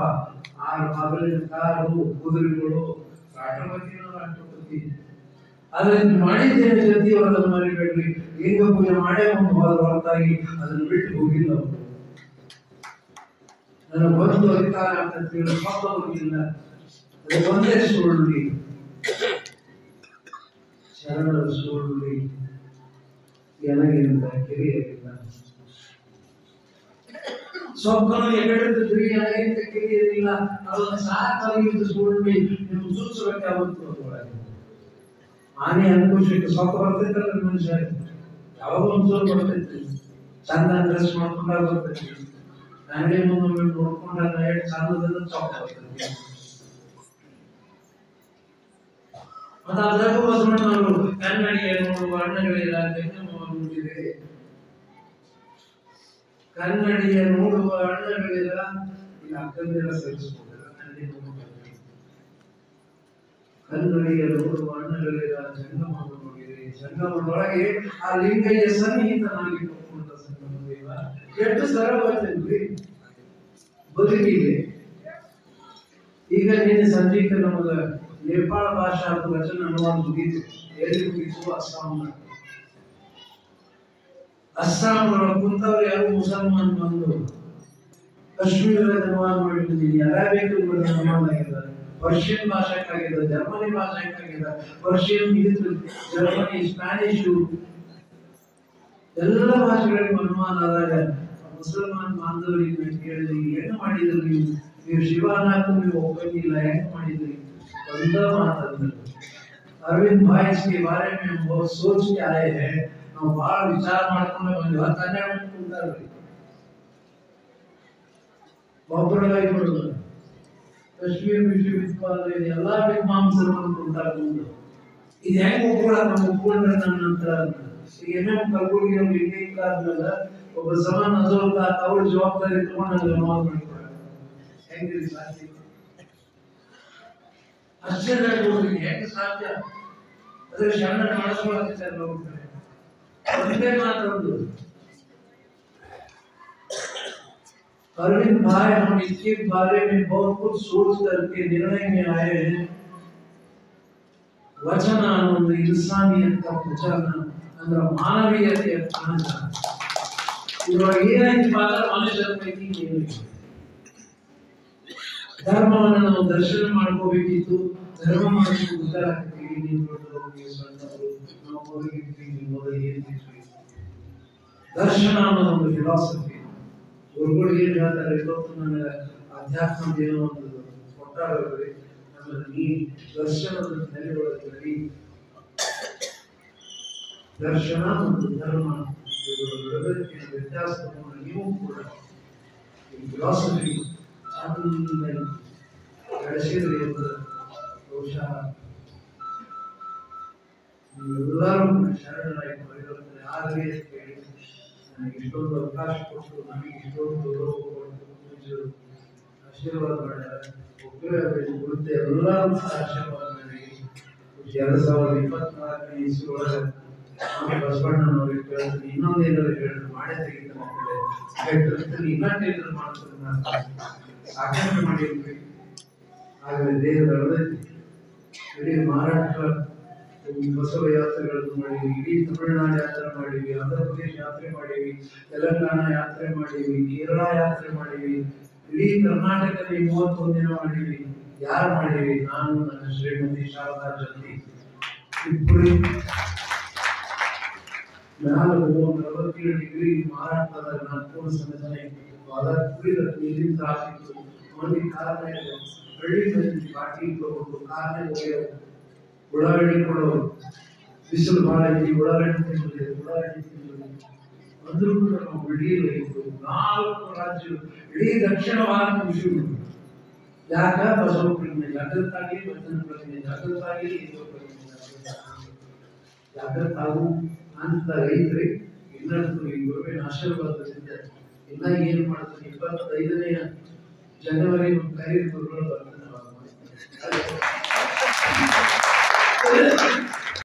ಆರು ಮಗಳಿನ ಕಾರು ಕುದುರೆಗಳು ರಾಷ್ಟ್ರಪತಿ. ಆದ್ರೆ ಮಾಡಿದ್ದೇನೆ ಜೊತೆಯವರನ್ನು ಮರಿಬೇಡ್ರಿ. ಲಿಂಗ ಪೂಜೆ ಮಾಡೇ ಒಂದು ಹೋದ ಹೊರತಾಗಿ ಅದನ್ನು ಬಿಟ್ಟು ಹೋಗಿಲ್ಲ ಅವರು. ನನ್ನ ಬಂದು ಅಧಿಕಾರ ಅಂತ ಹೇಳಿ ಹೋಗಿಲ್ಲ. ಒಂದೇ ಸುಳ್ಳಿ ಶರಣರ ಸೂರುಳಿ ಎನಗಿಂದ ಕಿರಿಯರಿಲ್ಲ ಸೊಕ್ಕನು ಎಗಡಿದ್ರಿ ಎನಗಿಂತ ಕಿರಿಯರಿಲ್ಲ ಅದನ್ನು ಸಾಕಾಗಿದ್ದು ಸುಳ್ಳಿ ನೀವು ಸೂಚಿಸಬೇಕಾಗುತ್ತದೆ ಅದರೊಳಗೆ ಆನೆ ಅನುಭವಿಸಿಟ್ಟು ಸೊಕ್ಕ ಬರ್ತೈತಲ್ಲ ಮನುಷ್ಯ ಯಾವಾಗ ಒಂದ್ಸಲ ಬರ್ತೈತಿ ಚಂದ ಡ್ರೆಸ್ ಮಾಡ್ಕೊಂಡಾಗ ಬರ್ತೈತಿ ನನಗೆ ಮುಂದೆ ನೋಡ್ಕೊಂಡಾಗ ಎಷ್ಟು ಚಂದದ ಸೊಕ್ಕ ಬರ್ತೈತಿ ಮತ್ತು ಅದಕ್ಕೂ ಬಸವಣ್ಣನವರು ಕನ್ನಡಿಗೆ ನೋಡುವ ಅಣ್ಣಗಳಿಲ್ಲ ನೋಡಿದೆ ಕನ್ನಡಿಯ ನೋಡುವ ಅಣ್ಣಗಳಿಲ್ಲ ಈಗ ಅಕ್ಕಂದಿರ ಸಹಿಸಿಕೊಂಡಿಲ್ಲ ಕನ್ನಡಿಯ ನೋಡುವ ಅಣ್ಣಗಳಿಲ್ಲ ಜಂಗಮವನ್ನು ನೋಡಿದೆ ಜಂಗಮದೊಳಗೆ ಆ ಲಿಂಗಯ್ಯ ಸನ್ನಿಹಿತನಾಗಿ ಕೊಟ್ಕೊಂಡ ಸಂಗಮ ದೇವ ಎಷ್ಟು ಸರಳವಾಗ್ತೇನ್ರಿ ಬದುಕಿಗೆ ಈಗ ನಿನ್ನೆ ಸಂಜೆಗೆ ನಮಗ ನೇಪಾಳ ಭಾಷಾ ವಚನ ಅನುವಾದ ಮುಗಿತು ಎಲ್ಲಿ ಮುಗಿತು ಅಸ್ಸಾಂಗಳ ಕುಂತವ್ರು ಯಾರು ಮುಸಲ್ಮಾನ್ ಬಂದು ಕಾಶ್ಮೀರದ ಅನುವಾದ ಮಾಡಿದ್ದೀನಿ ಅರೇಬಿಕ್ ಅನುವಾದ ಆಗಿದ್ದಾರೆ ಪರ್ಷಿಯನ್ ಭಾಷೆಗಾಗಿದೆ ಜರ್ಮನಿ ಭಾಷೆಗಾಗಿದೆ ಪರ್ಷಿಯನ್ ಜರ್ಮನಿ ಸ್ಪ್ಯಾನಿಷು ಎಲ್ಲ ಭಾಷೆಗಳಿಗೂ ಅನುವಾದ ಆದಾಗ ಮುಸಲ್ಮಾನ್ ಬಾಂಧವರಿಗೆ ಕೇಳಿದ್ರಿ ಏನು ಮಾಡಿದ್ರು ನೀವು ಶಿವನಾಥ್ ನೀವು ಒಪ್ಪಂಗಿಲ್ಲ ಹೆಂಗ್ ಮಾಡಿದ್ರಿ बंदा माता अरविंद भाई इसके बारे में बहुत सोच के आए हैं ನಾವು ಬಹಳ ವಿಚಾರ ಮಾಡ್ಕೊಂಡು ಬಂದ್ವಿ ಕನ್ನಡ ಕುಂತಾರ್ರಿ ಒಬ್ಬರಾಗಿ ಬರೋದು ಕಾಶ್ಮೀರ ವಿಶ್ವವಿದ್ಯಾಲಯ ಎಲ್ಲಾ ವಿದ್ವಾಂಸರು ಕುಂತಾರ ಮುಂದೆ ಇದು ಹೆಂಗ್ ಒಪ್ಕೊಂಡ್ರೆ ನನ್ನ ನಂತರ ಈಗ ಏನೇನು ಕಲ್ಬುರ್ಗಿ ಅವ್ರು ಲಿಂಗೈಕ ಆದ್ಮೇಲೆ ಒಬ್ಬ ಸಮಾನ ಅಜೋಲ್ ಅವ್ರ ಜವಾಬ್ದಾರಿ ತಗೊಂಡು ಅನುವಾದ ಮಾಡಿಕೊಡ್ತಾರೆ ಹೆಂಗ್ರಿ ಸಾಧ್ಯ ಆಶ್ಚರ್ಯವಾಗಿ ಹೇಗೆ ಸಾಧ್ಯ अरे शरण ಮಾಡಿಸ್ಕೊಳ್ಳುತ್ತೆ लोग ಒಂದೇ ಮಾತೊಂದು अरविंद भाई हम इसके बारे में बहुत कुछ सोच करके निर्णय में आए हैं वचन ಅನ್ನೋದು ಇನ್ಸಾನಿಯತ್ ವಚನ ಅಂದ್ರೆ ಮಾನವೀಯತೆಯ ಕಾರಣ ಇವಾಗ ಏನಾಯ್ತು ಮಾತ್ರ ಮನುಷ್ಯರ ಪೈಕಿ ಧರ್ಮವನ್ನು ನಾವು ದರ್ಶನ ಮಾಡ್ಕೋಬೇಕಿತ್ತು ಧರ್ಮ ಮಾಡ್ಕೊಂಡು ಉದ್ದಾರ ಆಗ್ತೀವಿ ನೀವು ದರ್ಶನ ಅನ್ನೋದು ಒಂದು ಫಿಲಾಸಫಿ ಗುರುಗಳು ಏನ್ ಹೇಳ್ತಾರೆ ಇವತ್ತು ನನಗೆ ಅಧ್ಯಾತ್ಮ ಏನೋ ಒಂದು ಕೊಟ್ಟಾಡ್ರಿ ನಮ್ಮಲ್ಲಿ ನೀ ದರ್ಶನದ ನೆಲೆಗೊಳ್ಳದಲ್ಲಿ ದರ್ಶನ ಮತ್ತು ಧರ್ಮ ವ್ಯತ್ಯಾಸವನ್ನು ನೀವು ಕೂಡ ಈ ಫಿಲಾಸಫಿ ಬೆಳೆಸಿದ್ರಿ ಅಂತ ಬಹುಶಃ ನೀವೆಲ್ಲರೂ ಶರಣರಾಗಿ ಪರಿವರ್ತನೆ ಆಗಲಿ ಅಂತ ಹೇಳಿ ನನಗೆ ಇಷ್ಟೊಂದು ಅವಕಾಶ ಕೊಟ್ಟು ನನಗೆ ಇಷ್ಟೊಂದು ಗೌರವ ಕೊಟ್ಟು ಆಶೀರ್ವಾದ ಮಾಡ್ಯಾರ ಒಬ್ಬರೇ ಕುರಿತು ಎಲ್ಲರೂ ಆಶೀರ್ವಾದ ಮಾಡಿ 2024ನೇ ಇಸ್ವಿ ಒಳಗೆ ಬಸವಣ್ಣನವ್ರಿಗೆ ಕೇಳ್ತೀನಿ ಇನ್ನೊಂದೇನಾದ್ರು ಹೇಳಿದ್ರು ಮಾಡೇ ತೆಗಿತ ಮಕ್ಕಳೇ ಇನ್ನೊಂದೇನಾದ್ರು ಮಾಡ್ತಾರೆ ಸಾಕಷ್ಟು ಮಾಡಿದ್ವಿ ಆದರೆ ದೇಹದ ಇಡೀ ಮಹಾರಾಷ್ಟ್ರ ಬಸವ ಯಾತ್ರೆಗಳನ್ನು ಮಾಡಿವಿ ಇಡೀ ತಮಿಳುನಾಡು ಯಾತ್ರೆ ಮಾಡಿವಿ ಆಂಧ್ರ ಪ್ರದೇಶ ಯಾತ್ರೆ ಮಾಡಿವಿ ತೆಲಂಗಾಣ ಯಾತ್ರೆ ಮಾಡಿವಿ ಕೇರಳ ಯಾತ್ರೆ ಮಾಡಿವಿ ಇಡೀ ಕರ್ನಾಟಕದಲ್ಲಿ 31 ದಿನ ಮಾಡಿವಿ ಯಾರು ಮಾಡಿವಿ ನಾನು ನನ್ನ ಶ್ರೀಮತಿ ಶಾರದಾ ಜೊತೆ ಇಬ್ಬರು ಮ್ಯಾಲೆ 47 ಡಿಗ್ರಿ ಮಹಾರಾಷ್ಟ್ರದ ನಾಗ್ಪುರ ಸಂಘಟನೆ ಕುಡಿದ ನೀರಿನ ಹಾಕಿತ್ತು ಮಂದಿ ಕಾರಣ ಹಳ್ಳಿ ಮಂದಿ ಬಾಟಿ ತಗೊಂಡು ಕಾರಣ ಹೋಗ್ಯಾವ ಉಳ್ಳಾಗಡ್ಡಿ ಕೊಡೋರು ಬಿಸಿಲು ಭಾಳ ಐತಿ ಉಳ್ಳಾಗಡ್ಡಿ ತಿನ್ನೋದು ಅಂದ್ರೂ ಕೂಡ ನಾವು ಬಿಡಲಿಲ್ಲ ಇತ್ತು 4 ರಾಜ್ಯ ಇಡೀ ದಕ್ಷಿಣ ಭಾರತ ಮುಗಿಸಿದ್ರು ಯಾಕ ಬಸವ ಪ್ರಜ್ಞೆ ಜಾಗೃತಾಗಿ ವಚನ ಪ್ರಜ್ಞೆ ಜಾಗೃತಾಗಿ ಜಾಗೃತಾಗು ಅಂತ ರೈತರಿ ಇನ್ನಷ್ಟು ಈ ಗುರುವಿನ ಆಶೀರ್ವಾದದಿಂದ ಇನ್ನ ಏನ್ ಮಾಡ್ತಾರೆ 25ನೇ ಜನವರಿ ಕರೀ ಗುರುಗಳು